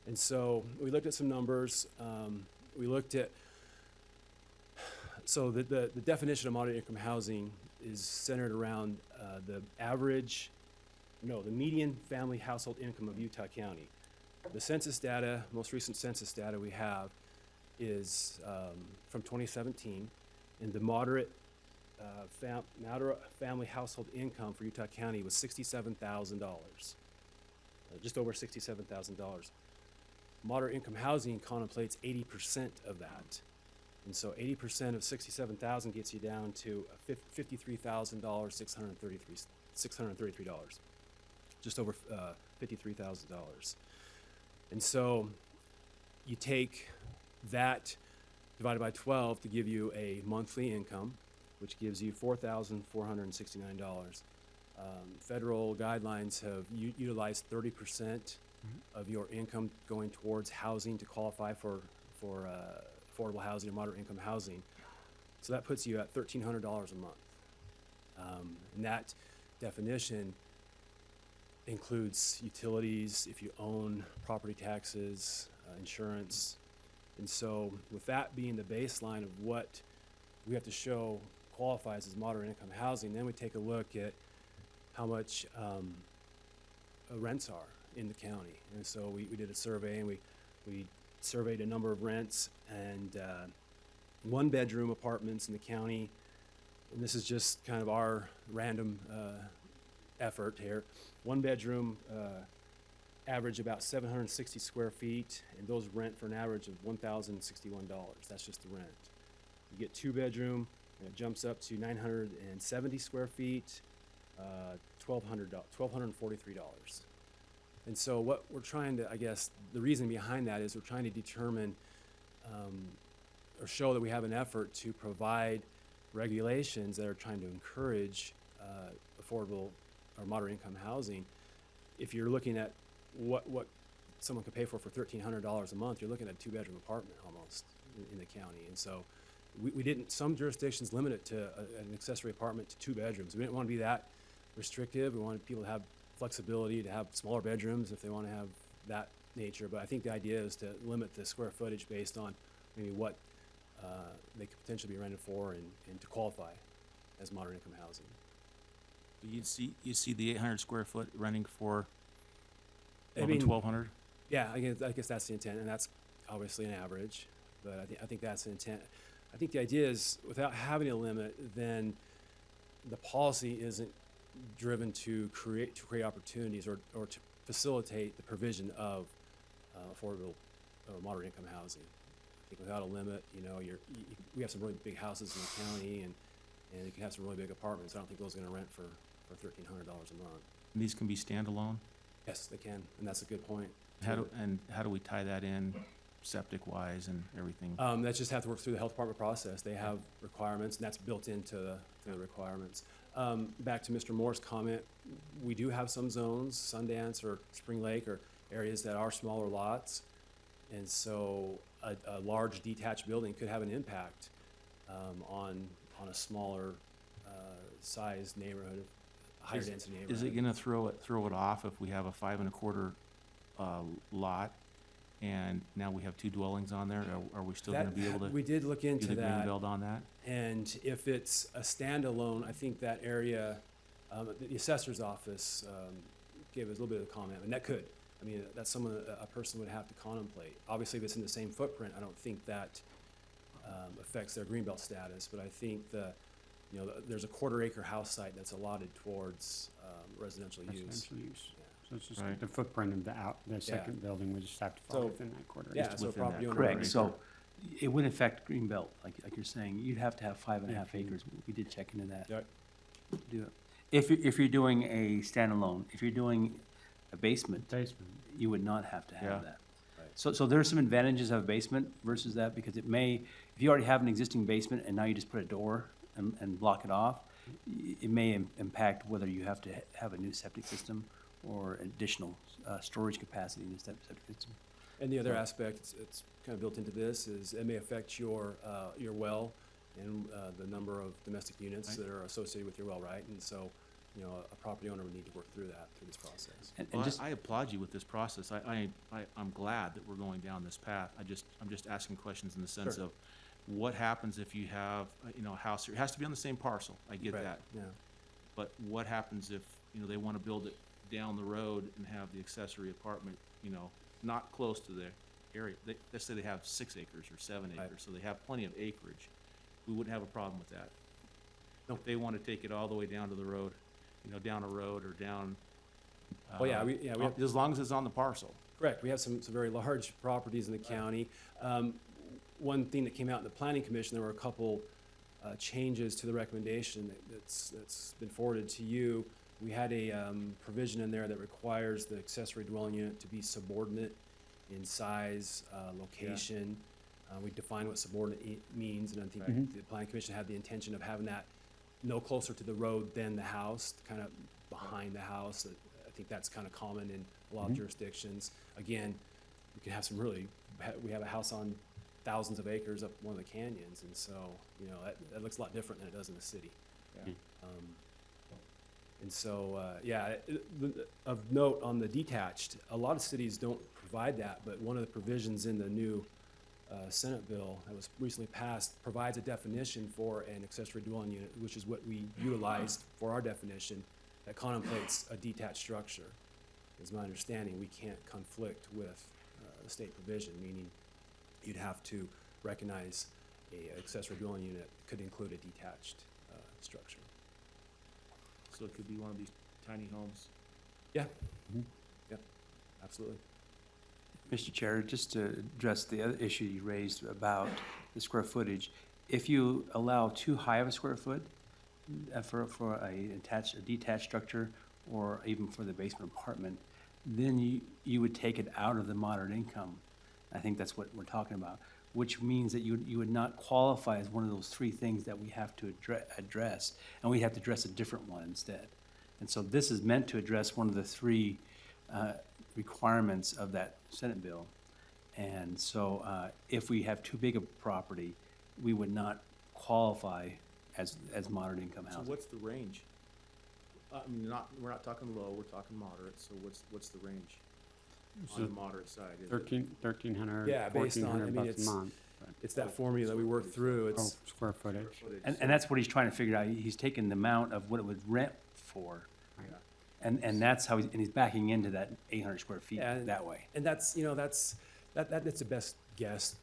And so we looked at some numbers. We looked at, so the definition of moderate income housing is centered around the average no, the median family household income of Utah County. The census data, most recent census data we have is from 2017, and the moderate family household income for Utah County was $67,000, just over $67,000. Moderate income housing contemplates 80% of that. And so 80% of 67,000 gets you down to $53,633. Just over $53,000. And so you take that divided by 12 to give you a monthly income, which gives you $4,469. Federal guidelines have utilized 30% of your income going towards housing to qualify for affordable housing or moderate income housing. So that puts you at $1,300 a month. And that definition includes utilities, if you own, property taxes, insurance. And so with that being the baseline of what we have to show qualifies as moderate income housing, then we take a look at how much rents are in the county. And so we did a survey, and we surveyed a number of rents, and one-bedroom apartments in the county, and this is just kind of our random effort here. One bedroom average about 760 square feet, and those rent for an average of $1,061. That's just the rent. You get two bedroom, and it jumps up to 970 square feet, $1,243. And so what we're trying to, I guess, the reason behind that is we're trying to determine or show that we have an effort to provide regulations that are trying to encourage affordable or moderate income housing. If you're looking at what someone could pay for $1,300 a month, you're looking at a two-bedroom apartment almost in the county. And so we didn't, some jurisdictions limit it to an accessory apartment to 2 bedrooms. We didn't want to be that restrictive. We wanted people to have flexibility to have smaller bedrooms if they want to have that nature. But I think the idea is to limit the square footage based on maybe what they could potentially be rented for and to qualify as moderate income housing. You see the 800 square foot renting for I mean, 1,200? Yeah, I guess that's the intent, and that's obviously an average, but I think that's the intent. I think the idea is, without having a limit, then the policy isn't driven to create opportunities or to facilitate the provision of affordable or moderate income housing. I think without a limit, we have some really big houses in the county, and you can have some really big apartments. I don't think those are going to rent for $1,300 a month. And these can be standalone? Yes, they can, and that's a good point. How do we tie that in septic-wise and everything? That just have to work through the health department process. They have requirements, and that's built into the requirements. Back to Mr. Moore's comment, we do have some zones, Sundance or Spring Lake, or areas that are smaller lots, and so a large detached building could have an impact on a smaller size neighborhood, higher density neighborhood. Is it going to throw it off if we have a 5 1/4 lot, and now we have 2 dwellings on there? Are we still going to be able to we did look do into the green that, belt on that? and if it's a standalone, I think that area, the assessor's office gave us a little bit of comment, and that could. I mean, that's someone a person would have to contemplate. Obviously, if it's in the same footprint, I don't think that affects their greenbelt status. But I think there's a 1/4 acre house site that's allotted towards residential use. Residential use. Yeah. So it's just Right. like the footprint of the second building, we just have to fall So- within that quarter. Yeah, Just so within property that. owner. Correct, owner- so it would affect Greenbelt, like you're saying. You'd have to have 5.5 acres. We did check into that. Yep. Do it. If you're doing a standalone, if you're doing a basement, Basement. you would not have to Yeah. have that. Right. So there are some advantages of a basement versus that, because it may, if you already have an existing basement and now you just put a door and block it off, it may impact whether you have to have a new septic system or additional storage capacity in the septic system. And the other aspect, it's kind of built into this, is it may affect your well and the number of domestic units Right. that are associated with your well, right? And so, a property owner would need to work through this process. And Well, just, I applaud you with this process. I'm glad that we're going down this path. I'm just asking questions in the sense Sure. of what happens if you have, a house, it has to be on the same parcel. I get Right, that. yeah. But what happens if, they want to build it down the road and have the accessory apartment, you know, not close to the area. Let's say they have 6 acres or 7 Right. acres, so they have plenty of acreage. We wouldn't have a problem with that. Nope. If they want to take it all the way down to the road, you know, down a road or down. Oh, yeah, we have, As long as it's on the parcel. correct, we have some very large properties in the county. One thing that came out in the planning commission, there were a couple changes to the recommendation that's been forwarded to you. We had a provision in there that requires the accessory dwelling unit to be subordinate in size, location. We define what subordinate means, and I think the planning commission had the intention of having that no closer to the road than the house, kind of behind the house. I think that's kind of common in a lot of jurisdictions. Again, we can have some really, we have a house on thousands of acres up one of the canyons, and so, you know, that looks a lot different than it does in the city. Yeah. And so, of note on the detached, a lot of cities don't provide that, but one of the provisions in the new Senate bill that was recently passed provides a definition for an accessory dwelling unit, which is what we utilized for our definition, that contemplates a detached structure. Is my understanding, we can't conflict with the state provision, meaning you'd have to recognize a accessory dwelling unit could include a detached structure. So it could be one of these tiny homes. Yeah. Yep, absolutely. Mr. Chair, just to address the other issue you raised about the square footage, if you allow too high of a square foot for a detached structure, or even for the basement apartment, then you would take it out of the moderate income. I think that's what we're talking about, which means that you would not qualify as one of those 3 things that we have to address, and we have to address a different one instead. And so this is meant to address one of the 3 requirements of that Senate bill. And so if we have too big a property, we would not qualify as moderate income So housing. what's the range? I mean, we're not talking low, we're talking moderate, so what's the range on the moderate side? Is it- 1,300, Yeah, based on, I 1,400 mean, bucks a month. but- It's that formula that we worked through. Oh, It's, square footage. footage, And so- that's what he's trying to figure out. He's taking the amount of what it would rent for. Yeah. And that's how he's backing into that 800 square feet Yeah, and- that way. and that's, you know, that's the best guess,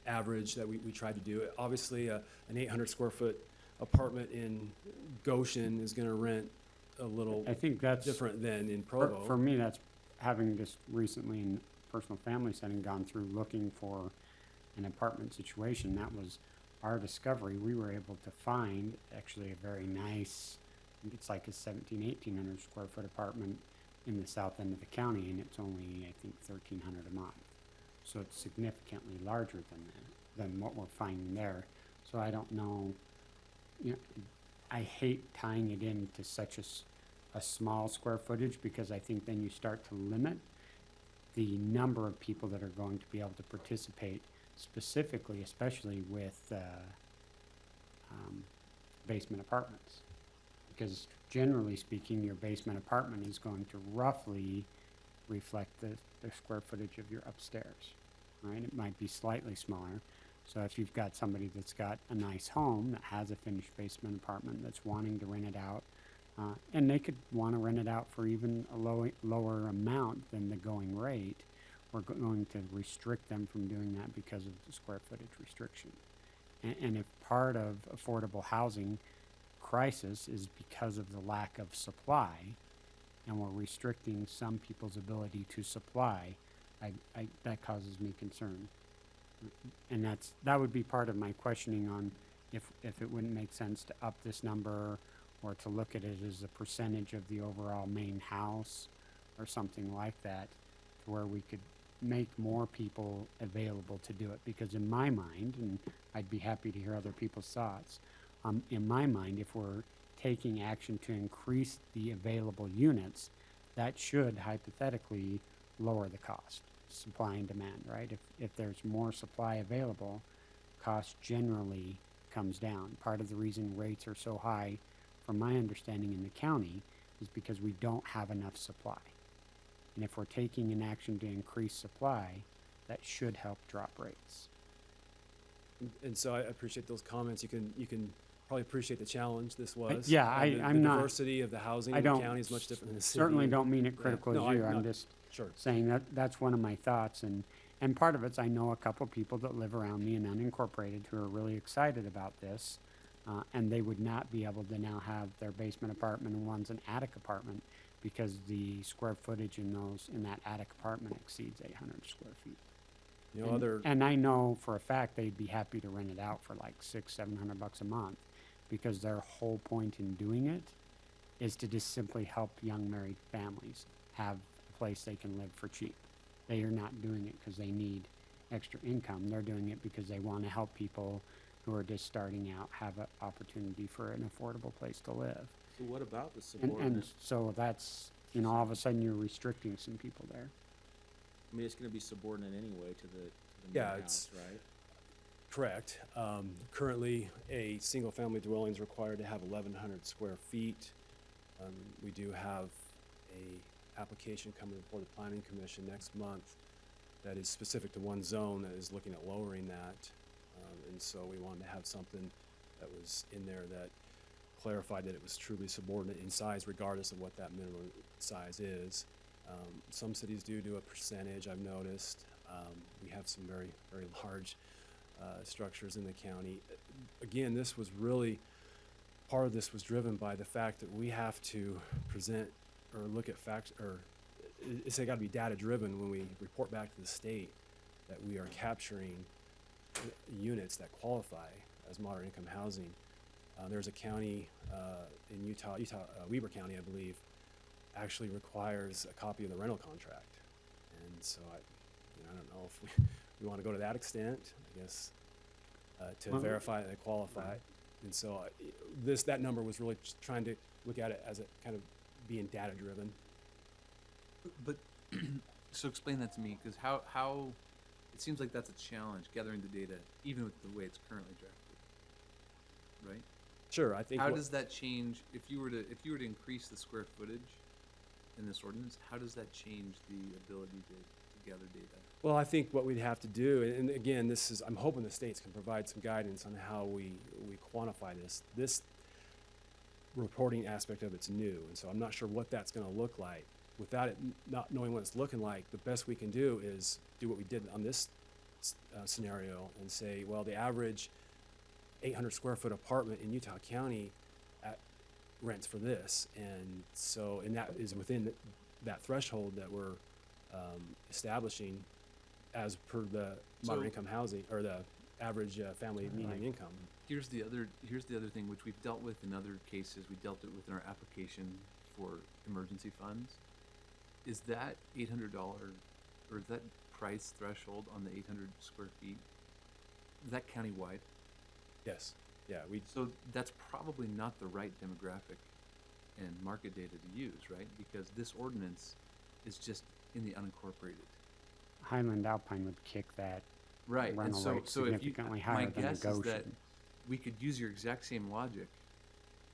average that we tried to do. Obviously, an 800 square foot apartment in Goshen is gonna rent a little I think that's, different than in for Provo. me, that's having just recently in personal family setting gone through looking for an apartment situation. That was our discovery. We were able to find actually a very nice, I think it's like a 1,800 square foot apartment in the south end of the county, and it's only, I think, 1,300 a month. So it's significantly larger than what we're finding there. So I don't know, you know, I hate tying it into such a small square footage, because I think then you start to limit the number of people that are going to be able to participate, specifically, especially with basement apartments. Because generally speaking, your basement apartment is going to roughly reflect the square footage of your upstairs, right? It might be slightly smaller. So if you've got somebody that's got a nice home that has a finished basement apartment that's wanting to rent it out, and they could want to rent it out for even a lower amount than the going rate, we're going to restrict them from doing that because of the square footage restriction. And if part of affordable housing crisis is because of the lack of supply, and we're restricting some people's ability to supply, that causes me concern. And that would be part of my questioning on if it wouldn't make sense to up this number, or to look at it as a percentage of the overall main house or something like that, to where we could make more people available to do it. Because in my mind, and I'd be happy to hear other people's thoughts, in my mind, if we're taking action to increase the available units, that should hypothetically lower the cost, supply and demand, right? If there's more supply available, cost generally comes down. Part of the reason rates are so high, from my understanding in the county, is because we don't have enough supply. And if we're taking an action to increase supply, that should help drop rates. And so I appreciate those comments. You can probably appreciate the challenge this was. yeah, and I'm not- The diversity of the housing I in the don't county is much different than the city. Certainly and- don't mean it yeah. critical No, as you, I'm I'm not- just Sure. saying that that's one of my thoughts, and part of it's I know a couple people that live around me in unincorporated who are really excited about this, and they would not be able to now have their basement apartment and one's an attic apartment because the square footage in that attic apartment exceeds 800 square feet. You know, And I know for a fact they'd be happy to rent it out for like $600-700 a month, because their whole point in doing it is to just simply help young married families have a place they can live for cheap. They are not doing it because they need extra income. They're doing it because they want to help people who are just starting out have an opportunity for an affordable place to live. So what about the And subordinate? so that's, all of a sudden you're restricting some people there. I mean, it's gonna be subordinate anyway to the Yeah, main it's- house, right? Correct. Currently, a single-family dwelling is required to have 1,100 square feet. We do have a application coming before the Planning Commission next month that is specific to one zone that is looking at lowering that. And so we wanted to have something that was in there that clarified that it was truly subordinate in size regardless of what that minimum size is. Some cities do a percentage, I've noticed. We have some very, very large structures in the county. Again, this was really, part of this was driven by the fact that we have to present or look at facts, or it's got to be data driven when we report back to the state that we are capturing units that qualify as moderate income housing. There's a county in Utah, Weber County, I believe, actually requires a copy of the rental contract. And so I don't know if we want to go to that extent, I guess, to Well, verify that they qualify. And so that number was really just trying to look at it as a kind of being data driven. But, so explain that to me, because how, it seems like that's a challenge, gathering the data, even with the way it's currently drafted, right? Sure, I think. How does that change, if you were to increase the square footage in this ordinance, how does that change the ability to gather data? Well, I think what we'd have to do, and again, I'm hoping the states can provide some guidance on how we quantify this. This reporting aspect of it's new, and so I'm not sure what that's gonna look like. Without it not knowing what it's looking like, the best we can do is do what we did on this scenario and say, well, the average 800 square foot apartment in Utah County rents for this, and that is within that threshold that we're establishing as per the moderate income housing, or the average family median income. Here's the other thing, which we've dealt with in other cases. We dealt it with in our application for emergency funds. Is that $800, or is that price threshold on the 800 square feet, is that countywide? Yes, yeah, So that's probably not the right demographic and market data to use, right? Because this ordinance is just in the unincorporated. Highland Alpine would kick that Right, and rental so, rate so if you, significantly my higher than guess is that Goshen. we could use your exact same logic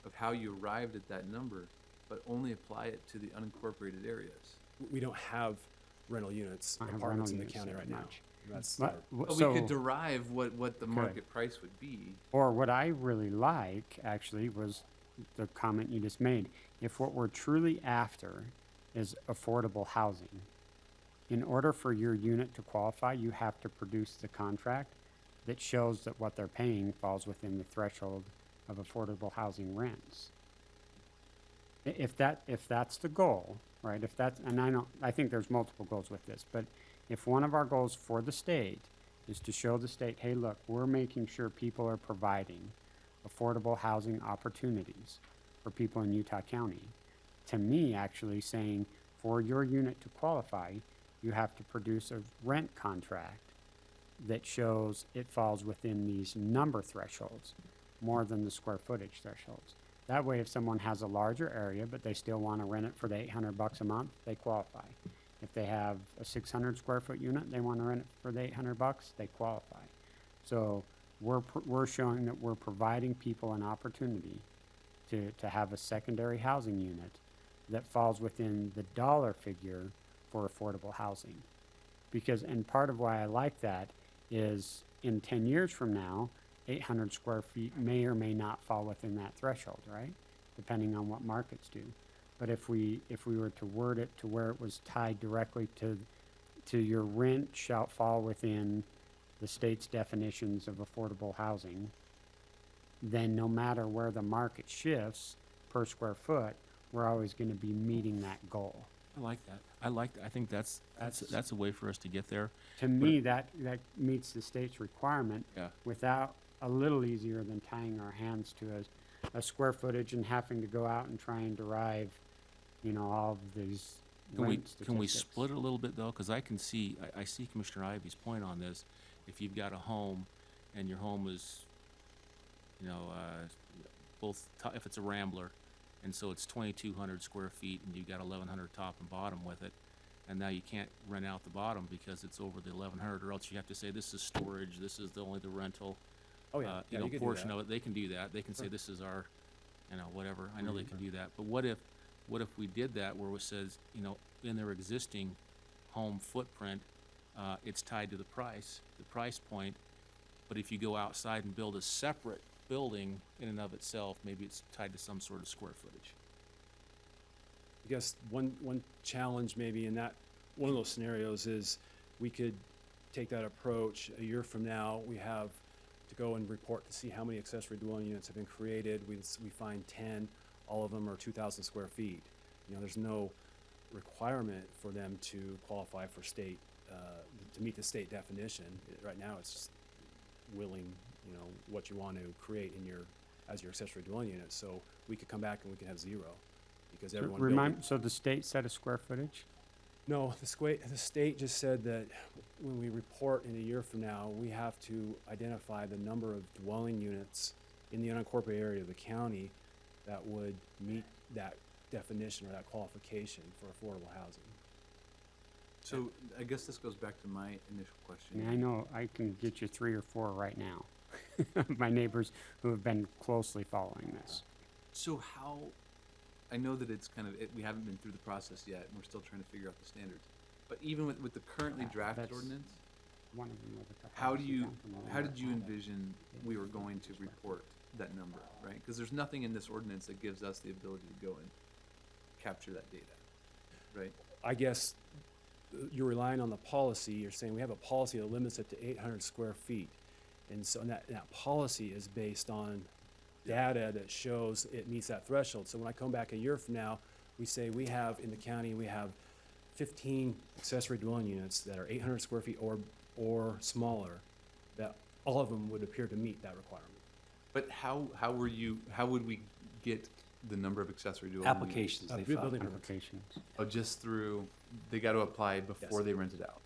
of how you arrived at that number, but only apply it to the unincorporated areas. we don't have rental units, I have apartments rental in the units county that right now. much. That's But, But so, we could derive what the market price would be. or what I really like, actually, was the comment you just made. If what we're truly after is affordable housing, in order for your unit to qualify, you have to produce the contract that shows that what they're paying falls within the threshold of affordable housing rents. If that's the goal, right, and I think there's multiple goals with this, but if one of our goals for the state is to show the state, hey, look, we're making sure people are providing affordable housing opportunities for people in Utah County, to me, actually saying, for your unit to qualify, you have to produce a rent contract that shows it falls within these number thresholds, more than the square footage thresholds. That way, if someone has a larger area, but they still want to rent it for the $800 a month, they qualify. If they have a 600 square foot unit, they want to rent it for the $800, they qualify. So we're showing that we're providing people an opportunity to have a secondary housing unit that falls within the dollar figure for affordable housing. Because, and part of why I like that is in 10 years from now, 800 square feet may or may not fall within that threshold, right? Depending on what markets do. But if we were to word it to where it was tied directly to your rent shall fall within the state's definitions of affordable housing, then no matter where the market shifts per square foot, we're always gonna be meeting that goal. I like that. I think that's a way for us to get there. To me, that meets the state's requirement Yeah. without a little easier than tying our hands to a square footage and having to go out and try and derive, all of these Can we, rent can we statistics. split it a little bit though? Cause I can see, I see Commissioner Ivy's point on this. If you've got a home and your home is, if it's a Rambler, and so it's 2,200 square feet and you've got 1,100 top and bottom with it, and now you can't rent out the bottom because it's over the 1,100, or else you have to say this is storage, this is only the rental. Oh, yeah, yeah, you could do Portion that. of it, they can do that. They can say this is our, whatever. I know they can do that. But what if we did that where it says, in their existing home footprint, it's tied to the price point. But if you go outside and build a separate building in and of itself, maybe it's tied to some sort of square footage. I guess one challenge maybe in that, one of those scenarios is we could take that approach a year from now. We have to go and report to see how many accessory dwelling units have been created. We find 10, all of them are 2,000 square feet. There's no requirement for them to qualify for state, to meet the state definition. Right now, it's just willing, what you want to create as your accessory dwelling unit. So we could come back and we could have 0 because everyone. So the state set a square footage? No, the state just said that when we report in a year from now, we have to identify the number of dwelling units in the unincorporated area of the county that would meet that definition or that qualification for affordable housing. So I guess this goes back to my initial I question. mean, I know I can get you 3 or 4 right now. My neighbors who have been closely following this. So how, I know that it's we haven't been through the process yet, and we're still trying to figure out the standards. But even with the currently drafted That's ordinance, one of them with a couple how houses down from the how one did you that's on it. envision we were going to report that number, right? Because there's nothing in this ordinance that gives us the ability to go and capture that data, right? I guess you're relying on the policy. You're saying we have a policy that limits it to 800 square feet. And so that policy is based on data that shows it meets that threshold. So when I come back a year from now, we say we have, in the county, we have 15 accessory dwelling units that are 800 square feet or smaller, that all of them would appear to meet that requirement. But how would we get the number of accessory dwelling Applications they file. Building permits. Applications. Oh, just through, they got to apply before Yes. they rent it out?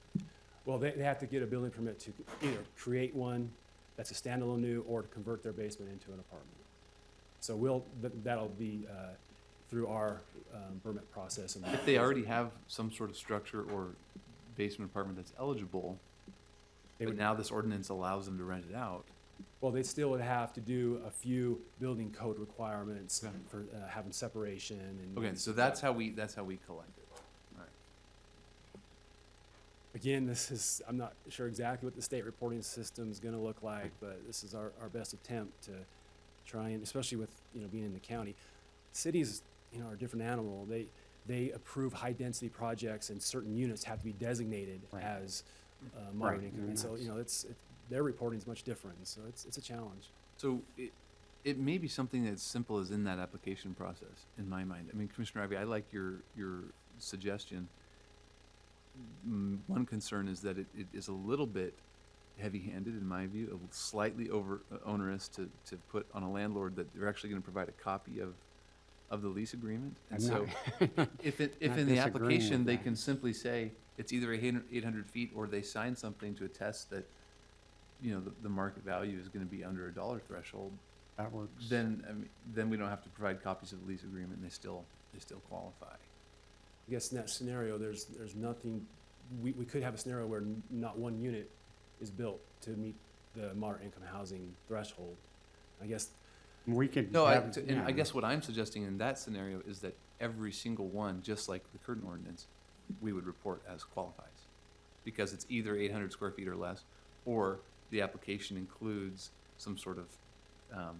Well, they have to get a building permit to either create one that's a standalone new or to convert their basement into an apartment. So that'll be through our permit process. And If they already have some sort of structure or basement apartment that's eligible, They but would- now this ordinance allows them to rent it out, Well, they still would have to do a few building code requirements Okay. for having separation and. okay, so that's how we collect it. All right. Again, I'm not sure exactly what the state reporting system is gonna look like, but this is our best attempt to try and, especially with, being in the county. Cities, are a different animal. They approve high-density projects and certain units have to be designated Right. as moderate Right, income. and And so, their reporting is much different, so it's a challenge. So it may be something as simple as in that application process, in my mind. I mean, Commissioner Ivey, I like your suggestion. One concern is that it is a little bit heavy-handed, in my view, slightly onerous to put on a landlord that they're actually gonna provide a copy of the lease agreement. And I'm so not- if not in the disagreeing application, with they that. can simply say it's either 800 feet or they sign something to attest that, the market value is gonna be under $1 threshold, That works. then we don't have to provide copies of the lease agreement, and they still qualify. I guess in that scenario, there's nothing, we could have a scenario where not one unit is built to meet the moderate income housing threshold. I guess, We could No, have, and yeah. I guess what I'm suggesting in that scenario is that every single one, just like the current ordinance, we would report as qualifies. Because it's either 800 square feet or less, or the application includes some sort of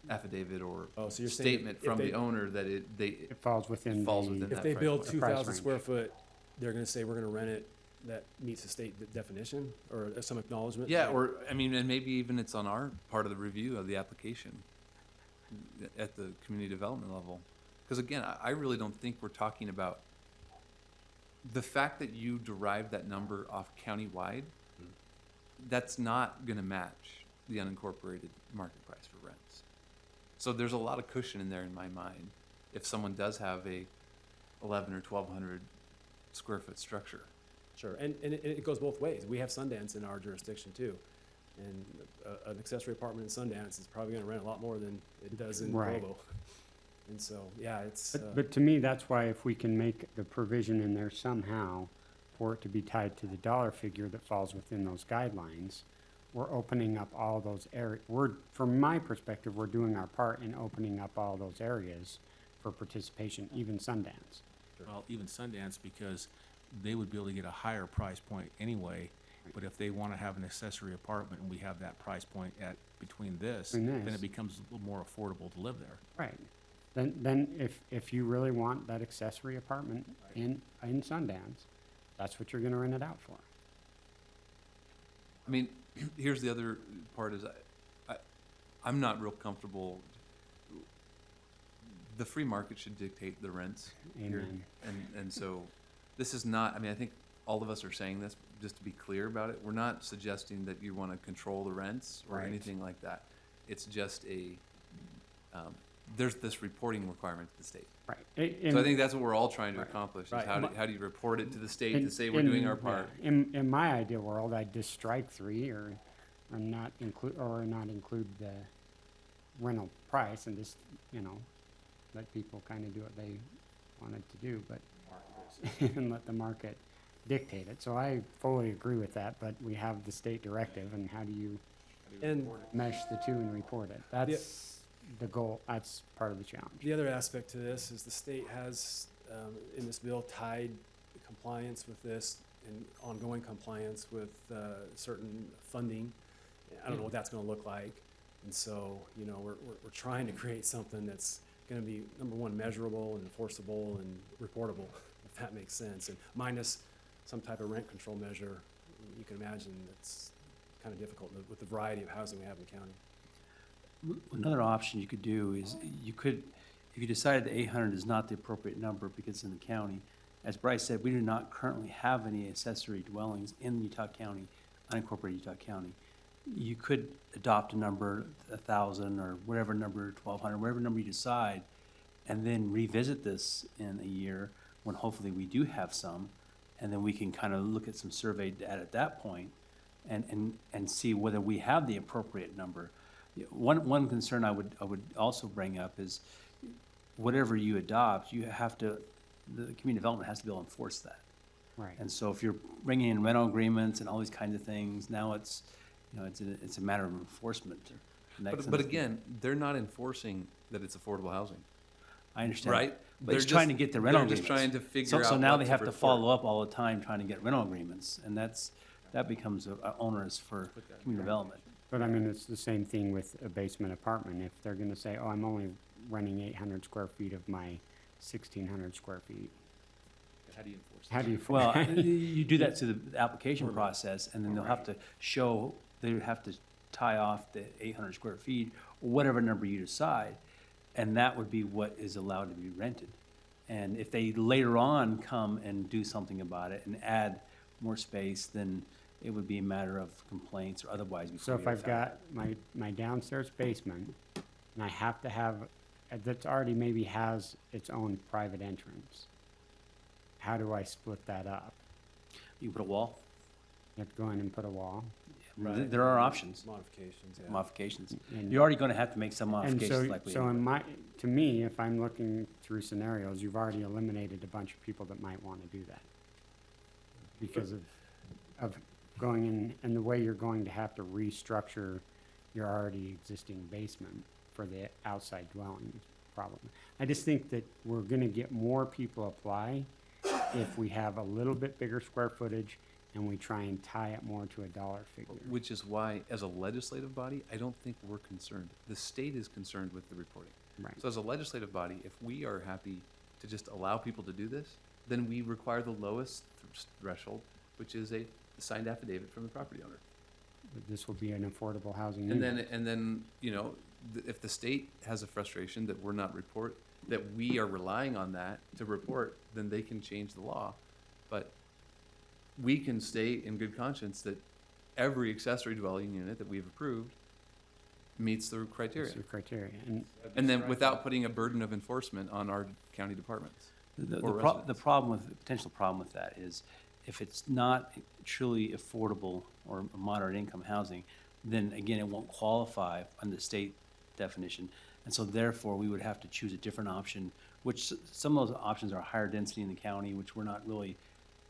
affidavit or Oh, so you're saying statement if from they- the owner that It falls within falls the. within If that they price build point. The price 2,000 range. square foot, they're gonna say we're gonna rent it that meets the state definition, or some acknowledgement? Yeah, or, I mean, and maybe even it's on our part of the review of the application at the community development level. Because again, I really don't think we're talking about, the fact that you derive that number off countywide, that's not gonna match the unincorporated market price for rents. So there's a lot of cushion in there in my mind, if someone does have a 11 or 1,200 square foot structure. Sure, and it goes both ways. We have Sundance in our jurisdiction too. And an accessory apartment in Sundance is probably gonna rent a lot more than it does in Right. Provo. And so, yeah, it's, But to me, that's why if we can make the provision in there somehow for it to be tied to the dollar figure that falls within those guidelines, we're opening up all those from my perspective, we're doing our part in opening up all those areas for participation, even Sundance. Well, even Sundance, because they would be able to get a higher price point anyway. But if they want to have an accessory apartment and we have that price point at between this, Between then this. it becomes a little more affordable to live there. Right. Then if you really want that accessory apartment in Sundance, that's what you're gonna rent it out for. I mean, here's the other part is I'm not real comfortable. The free market should dictate the rents here. Amen. And so this is not, I mean, I think all of us are saying this, just to be clear about it. We're not suggesting that you want to control the rents or Right. anything like that. It's just there's this reporting requirement to the state. Right. So I think that's what we're all trying to accomplish, is Right. how do you report it to the state to say we're doing our part? In my ideal world, I'd just strike 3 or not include the rental price and just, let people kind of do what they wanted to do, but, and let the market dictate it. So I fully agree with that, but we have the state directive, and how do you and mesh the two and report it? That's the goal, that's part of the challenge. the other aspect to this is the state has, in this bill, tied compliance with this and ongoing compliance with certain funding. I don't know what that's gonna look like. And so, we're trying to create something that's gonna be, number one, measurable and enforceable and reportable, if that makes sense. And minus some type of rent control measure, you can imagine it's kind of difficult with the variety of housing we have in the county. Another option you could do is if you decided that 800 is not the appropriate number because it's in the county, as Bryce said, we do not currently have any accessory dwellings in Utah County, unincorporated Utah County. You could adopt a number, 1,000 or whatever number, 1,200, whatever number you decide, and then revisit this in a year when hopefully we do have some, and then we can kind of look at some survey data at that point and see whether we have the appropriate number. One concern I would also bring up is whatever you adopt, the community development has to be able to enforce that. Right. And so if you're bringing in rental agreements and all these kinds of things, now it's a matter of enforcement. But again, they're not enforcing that it's affordable housing. I understand. Right? But it's They're trying just- to get the rental they're agreements. just trying to figure out So now what they to have to report. follow up all the time trying to get rental agreements, and that becomes onerous for community development. But I mean, it's the same thing with a basement apartment. If they're gonna say, oh, I'm only renting 800 square feet of my 1,600 square feet, How do you enforce how do you? Well, you do that through the application process, and then they'll have to show, they would have to tie off the 800 square feet, or whatever number you decide, and that would be what is allowed to be rented. And if they later on come and do something about it and add more space, then it would be a matter of complaints or otherwise. So if I've got my downstairs basement, and I have to have, that's already maybe has its own private entrance, how do I split that up? You put a wall, You have to go in and put a wall? Right. there are options, Modifications, yeah. modifications. And- You're already gonna have to make some And modifications like we so to me, if I'm looking through scenarios, you've already eliminated a bunch of people that might want to do that. Because of going in, and the way you're going to have to restructure your already existing basement for the outside dwelling problem. I just think that we're gonna get more people apply if we have a little bit bigger square footage and we try and tie it more to a dollar figure. Which is why, as a legislative body, I don't think we're concerned. The state is concerned with the reporting. Right. So as a legislative body, if we are happy to just allow people to do this, then we require the lowest threshold, which is a signed affidavit from the property owner. But this will be an affordable housing And unit. then, if the state has a frustration that that we are relying on that to report, then they can change the law. But we can state in good conscience that every accessory dwelling unit that we've approved meets the criteria. That's the criteria. And then without putting a burden of enforcement on our county departments. The or the problem with, the potential problem with that is if it's not truly affordable or moderate income housing, then again, it won't qualify under the state definition. And so therefore, we would have to choose a different option, which some of those options are higher density in the county, which we're not really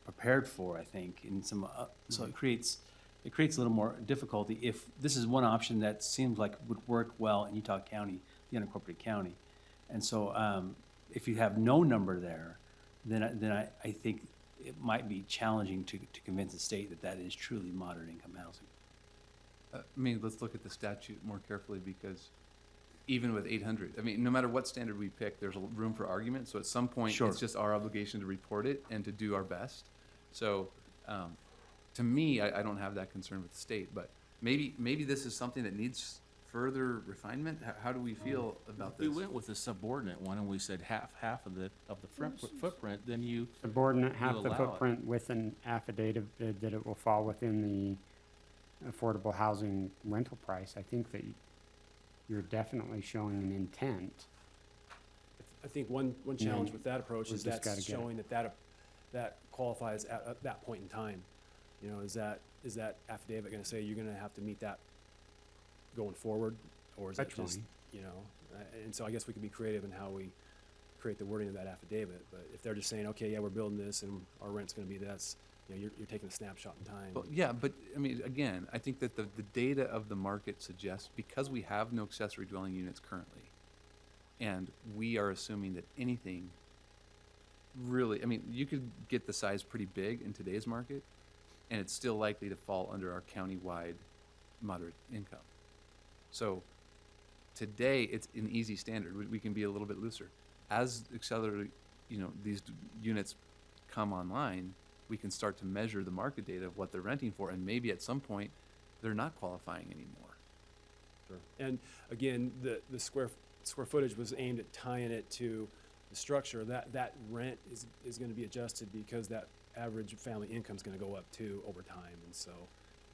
prepared for, I think, in some, so it creates a little more difficulty if this is one option that seems like would work well in Utah County, the unincorporated county. And so, if you have no number there, then I think it might be challenging to convince the state that that is truly moderate income housing. Let's look at the statute more carefully, because even with 800, no matter what standard we pick, there's room for argument. So at some point, Sure. it's just our obligation to report it and to do our best. So, to me, I don't have that concern with the state, but maybe this is something that needs further refinement. How do we feel about We this? went with the subordinate one and we said half of the footprint, then you, Subordinate half the allow it. footprint with an affidavit that it will fall within the affordable housing rental price. I think that you're definitely showing an intent. I think one challenge with that approach we is just gotta that's get it. showing that qualifies at that point in time. Is that affidavit gonna say you're gonna have to meet that going forward? Or is that Virtually. just, and so I guess we can be creative in how we create the wording of that affidavit. But if they're just saying, okay, yeah, we're building this and our rent's gonna be this, you're taking a snapshot in time. Well, yeah, but again, I think that the data of the market suggests, because we have no accessory dwelling units currently, and we are assuming that anything really, you could get the size pretty big in today's market, and it's still likely to fall under our county-wide moderate income. So today, it's an easy standard. We can be a little bit looser. As accelerate, these units come online, we can start to measure the market data of what they're renting for, and maybe at some point, they're not qualifying anymore. Sure. And again, the square footage was aimed at tying it to the structure. That rent is gonna be adjusted because that average family income is gonna go up too over time, and so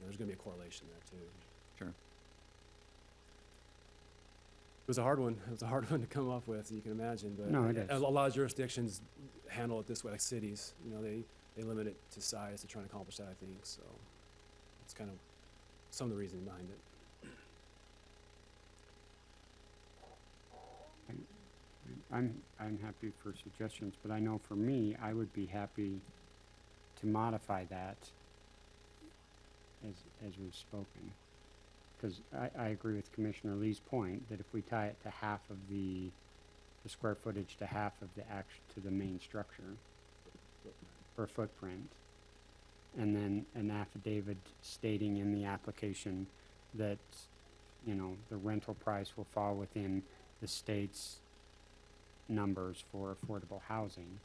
there's gonna be a correlation there too. Sure. It was a hard one. It was a hard one to come up with, you can imagine, but No, it is. a lot of jurisdictions handle it this way, like cities, they limit it to size to try and accomplish that, I think, so it's kind of some of the reasoning behind it. I'm happy for suggestions, but I know for me, I would be happy to modify that as we've spoken. Because I agree with Commissioner Lee's point that if we tie it to half of the square footage to half of to the main structure for footprint, and then an affidavit stating in the application that, the rental price will fall within the state's numbers for affordable housing.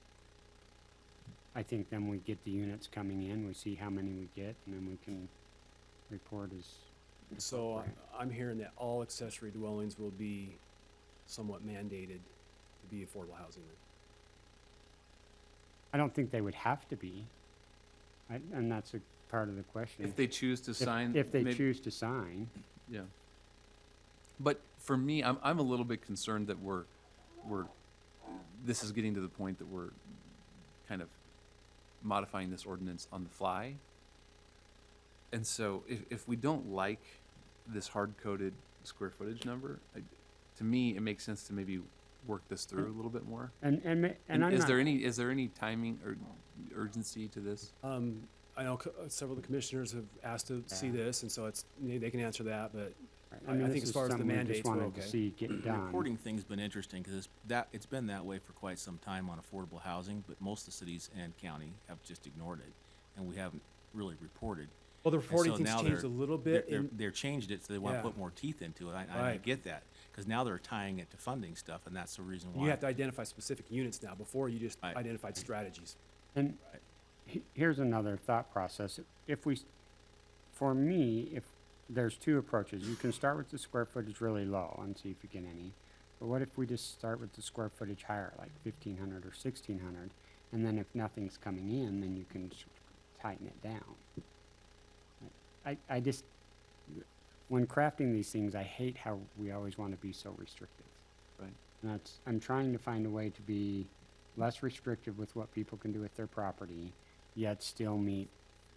I think then we get the units coming in, we see how many we get, and then we can report as. So appropriate. I'm hearing that all accessory dwellings will be somewhat mandated to be affordable housing then. I don't think they would have to be, and that's a part of the question. If they choose to sign. If they maybe- choose to sign, Yeah. But for me, I'm a little bit concerned that this is getting to the point that we're kind of modifying this ordinance on the fly. And so if we don't like this hard-coded square footage number, to me, it makes sense to maybe work this through a little bit more. and I'm Is not. there any timing or urgency to this? I know several of the commissioners have asked to see this, and so they can answer that, but I mean, think this as is far as the something we mandates, just we're wanted to okay. see get the done. reporting thing's been interesting because it's been that way for quite some time on affordable housing, but most of the cities and county have just ignored it. And really reported. Well, the And reporting so thing's now changed a they're- little bit. They're changed it, so they want Yeah. to put more teeth into it. I Right. get that, because now they're tying it to funding stuff, and that's the reason why. You have to identify specific units now. Before, you just Right. identified strategies. And here's another thought process. If we, for me, if there's two approaches, you can start with the square footage really low and see if you get any. But what if we just start with the square footage higher, like 1,500 or 1,600, and then if nothing's coming in, then you can tighten it down. I just, when crafting these things, I hate how we always want to be so restrictive. Right. And I'm trying to find a way to be less restrictive with what people can do with their property, yet still meet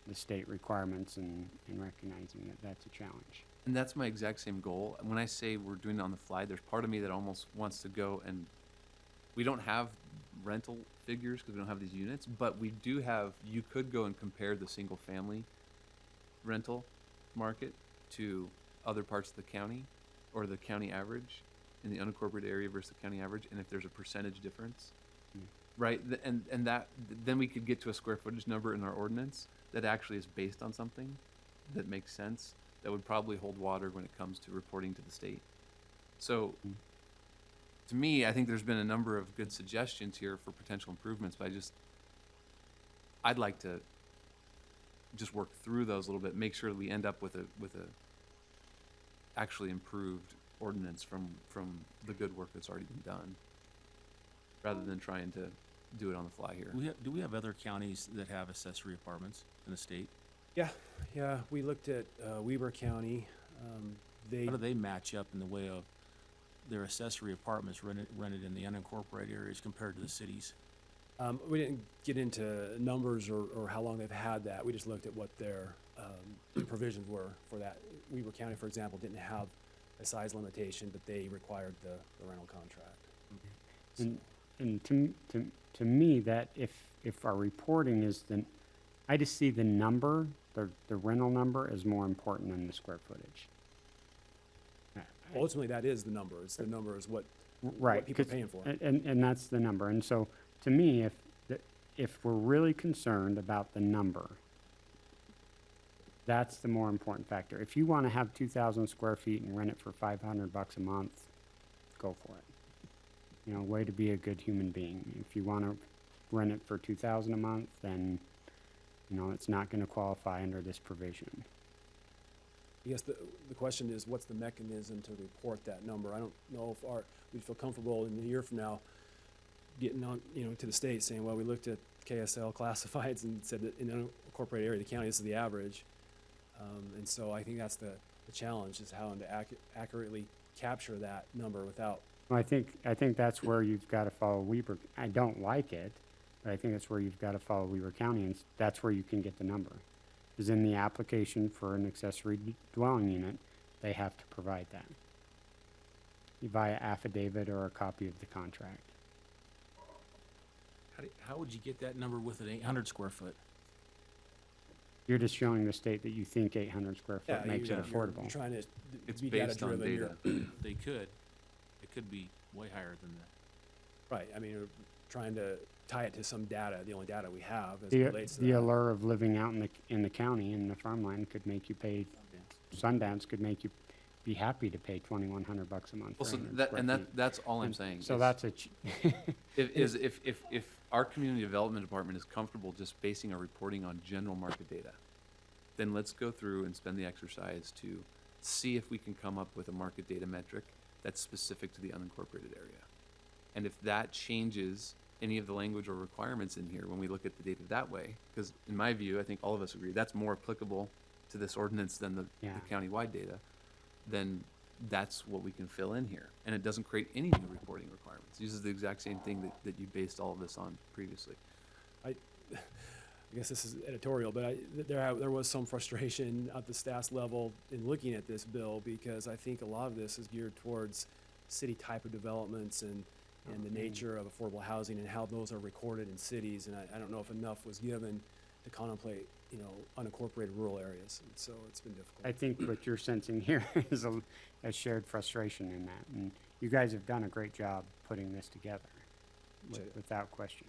the state requirements and recognizing that that's a challenge. And that's my exact same goal. And when I say we're doing it on the fly, there's part of me that almost wants to go and, we don't have rental figures because we don't have these units, but we do have, you could go and compare the single family rental market to other parts of the county, or the county average in the unincorporated area versus the county average, and if there's a percentage difference, right? And that, then we could get to a square footage number in our ordinance that actually is based on something that makes sense, that would probably hold water when it comes to reporting to the state. So, to me, I think there's been a number of good suggestions here for potential improvements, but I'd like to just work through those a little bit, make sure that we end up with a actually improved ordinance from the good work that's already been done, rather than trying to do it on the fly here. Do we have other counties that have accessory apartments in the state? Yeah, we looked at Weber County. They How do they match up in the way of their accessory apartments rented in the unincorporated areas compared to the cities? we didn't get into numbers or how long they've had that. We just looked at what their provisions were for that. Weber County, for example, didn't have a size limitation, but they required the rental contract. And to me, that if our reporting is I just see the number, the rental number is more important than the square footage. Ultimately, that is the number. It's the number is what Right. people are 'cause- paying for. And that's the number. And so, to me, if we're really concerned about the number, that's the more important factor. If you want to have 2,000 square feet and rent it for $500 a month, go for it. You know, way to be a good human being. If you want to rent it for 2,000 a month, then, you know, it's not going to qualify under this provision. I guess the question is, what's the mechanism to report that number? I don't know if we'd feel comfortable in a year from now getting on, to the state saying, well, we looked at KSL classifieds and said that in an unincorporated area of the county, this is the average. And so I think that's the challenge, is how to accurately capture that number without. Well, I think that's where you've got to follow Weber. I don't like it, but I think that's where you've got to follow Weber County, and that's where you can get the number. Is in the application for an accessory dwelling unit, they have to provide that via affidavit or a copy of the contract. How would you get that number with an 800 square foot? You're just showing the state that you think 800 square foot makes it You're affordable. trying to It's be based on data-driven. data. They could. It could be way higher than that. Right, I mean, you're trying to tie it to some data, the only data we have as it The, relates to the that. allure of living out in the county, in the farmland, could make you pay, Sundance could make you be happy to pay $2,100 a month. Well, for so 800 that, square and feet. that's all I'm And saying. So is that's if our community development department is comfortable just basing our reporting on general market data, then let's go through and spend the exercise to see if we can come up with a market data metric that's specific to the unincorporated area. And if that changes any of the language or requirements in here when we look at the data that way, because in my view, I think all of us agree that's more applicable to this ordinance than the countywide data, then that's what we can fill in here. And it doesn't create any new reporting requirements. It uses the exact same thing that you based all of this on previously. I guess this is editorial, but there was some frustration at the staff level in looking at this bill, because I think a lot of this is geared towards city type of developments and the nature of affordable housing and how those are recorded in cities. And I don't know if enough was given to contemplate, unincorporated rural areas. And so it's been difficult. I think what you're sensing here is a shared frustration in that. And you guys have done a great job putting this together, Appreciate it. without question.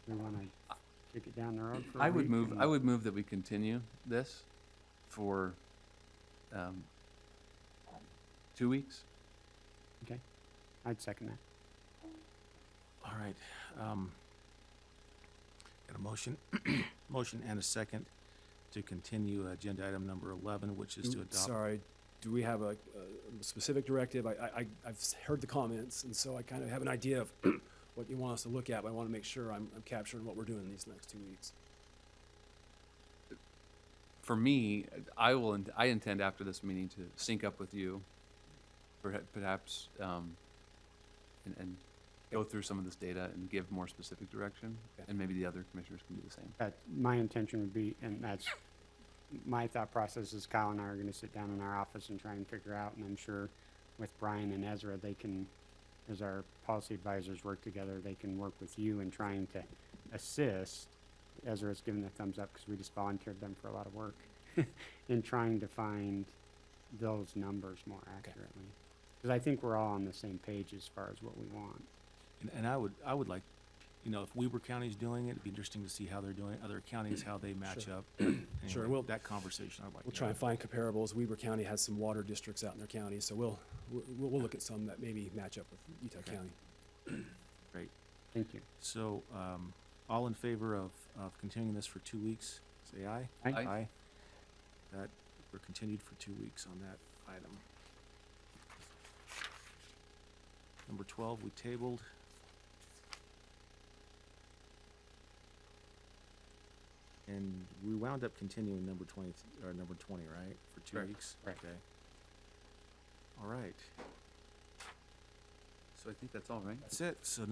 We want to, kick it down the road for a I would week move, and- I would move that we continue this for, 2 weeks. Okay, I'd second that. All right. Got a motion, motion and a second to continue agenda item number 11, which is to adopt. Sorry, do we have a specific directive? I've heard the comments, and so I kind of have an idea of what you want us to look at, but I want to make sure I'm capturing what we're doing these next 2 weeks. For me, I intend after this meeting to sync up with you, perhaps, and go through some of this data and give more specific direction, Okay. and maybe the other commissioners can do the same. That, my intention would be, and that's, my thought process is Kyle and I are gonna sit down in our office and try and figure out, and I'm sure with Brian and Ezra, they can, as our policy advisors work together, they can work with you in trying to assist. Ezra's given the thumbs up because we just volunteered them for a lot of work in trying to find those numbers more accurately. Because I think we're all on the same page as far as what we want. And I would like, you know, if Weber County's doing it, it'd be interesting to see how they're doing it, other counties, how they match Sure. up. Sure, Anyway, we'll- that conversation I'd like to We'll try and have. find comparables. Weber County has some water districts out in their county, so we'll look at some that maybe match up with Utah Okay. County. Great. Thank you. So, all in favor of continuing this for 2 weeks, say aye. Aye. Aye. That, we're continued for 2 weeks on that item. Number 12, we tabled. And we wound up continuing number 20, or number 20, right, for 2 Correct. weeks? Correct. Okay. All right, So I think that's all, right? that's it. So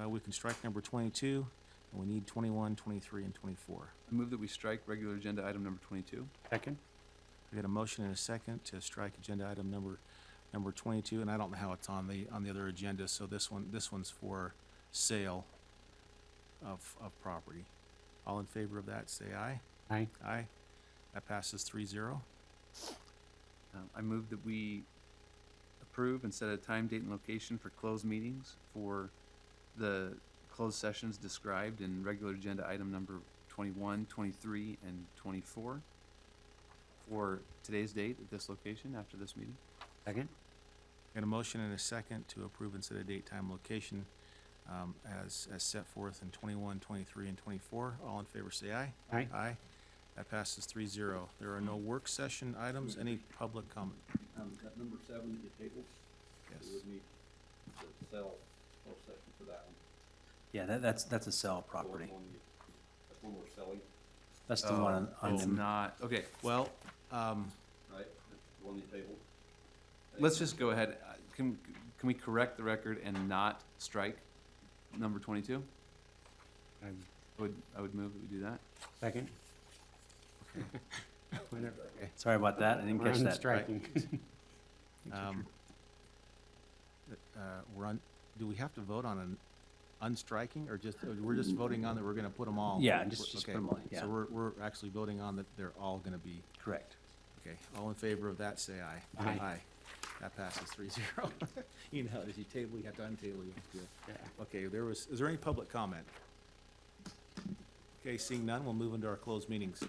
we can strike number 22, and we need 21, 23, and 24. I move that we strike regular agenda item number 22. Second? We got a motion and a second to strike agenda item number 22, and I don't know how it's on the other agenda, so this one's for sale of property. All in favor of that, say aye. Aye. Aye. That passes 3-0. I move that we approve and set a time, date, and location for closed meetings for the closed sessions described in regular agenda item number 21, 23, and 24 for today's date at this location after this meeting. Second? Got a motion and a second to approve and set a date, time, location as set forth in 21, 23, and 24. All in favor, say aye. Aye. Aye. That passes 3-0. There are no work session items. Any public comment? That number 7 that you tabled, Yes. we would need to sell closed session for that one. Yeah, that's a sell property. That's one we're selling, That's the one on It's them. not, okay, Well, right? That's the one you tabled. let's just go ahead. Can we correct the record and not strike number 22? Aye. I would move that we do that. Second? Whenever. Sorry about that, I didn't We're catch on that. striking. do we have to vote on an unstriking, or we're just voting on that we're gonna put them all? Yeah, just Okay, put 'em all, yeah. So we're actually voting on that they're all gonna be, Correct. okay, all in favor of that, say aye. Aye. That passes 3-0. You know, as you table, you have to untable, you have to. Yeah. Okay, is there any public comment? Okay, seeing none, we'll move into our closed meetings.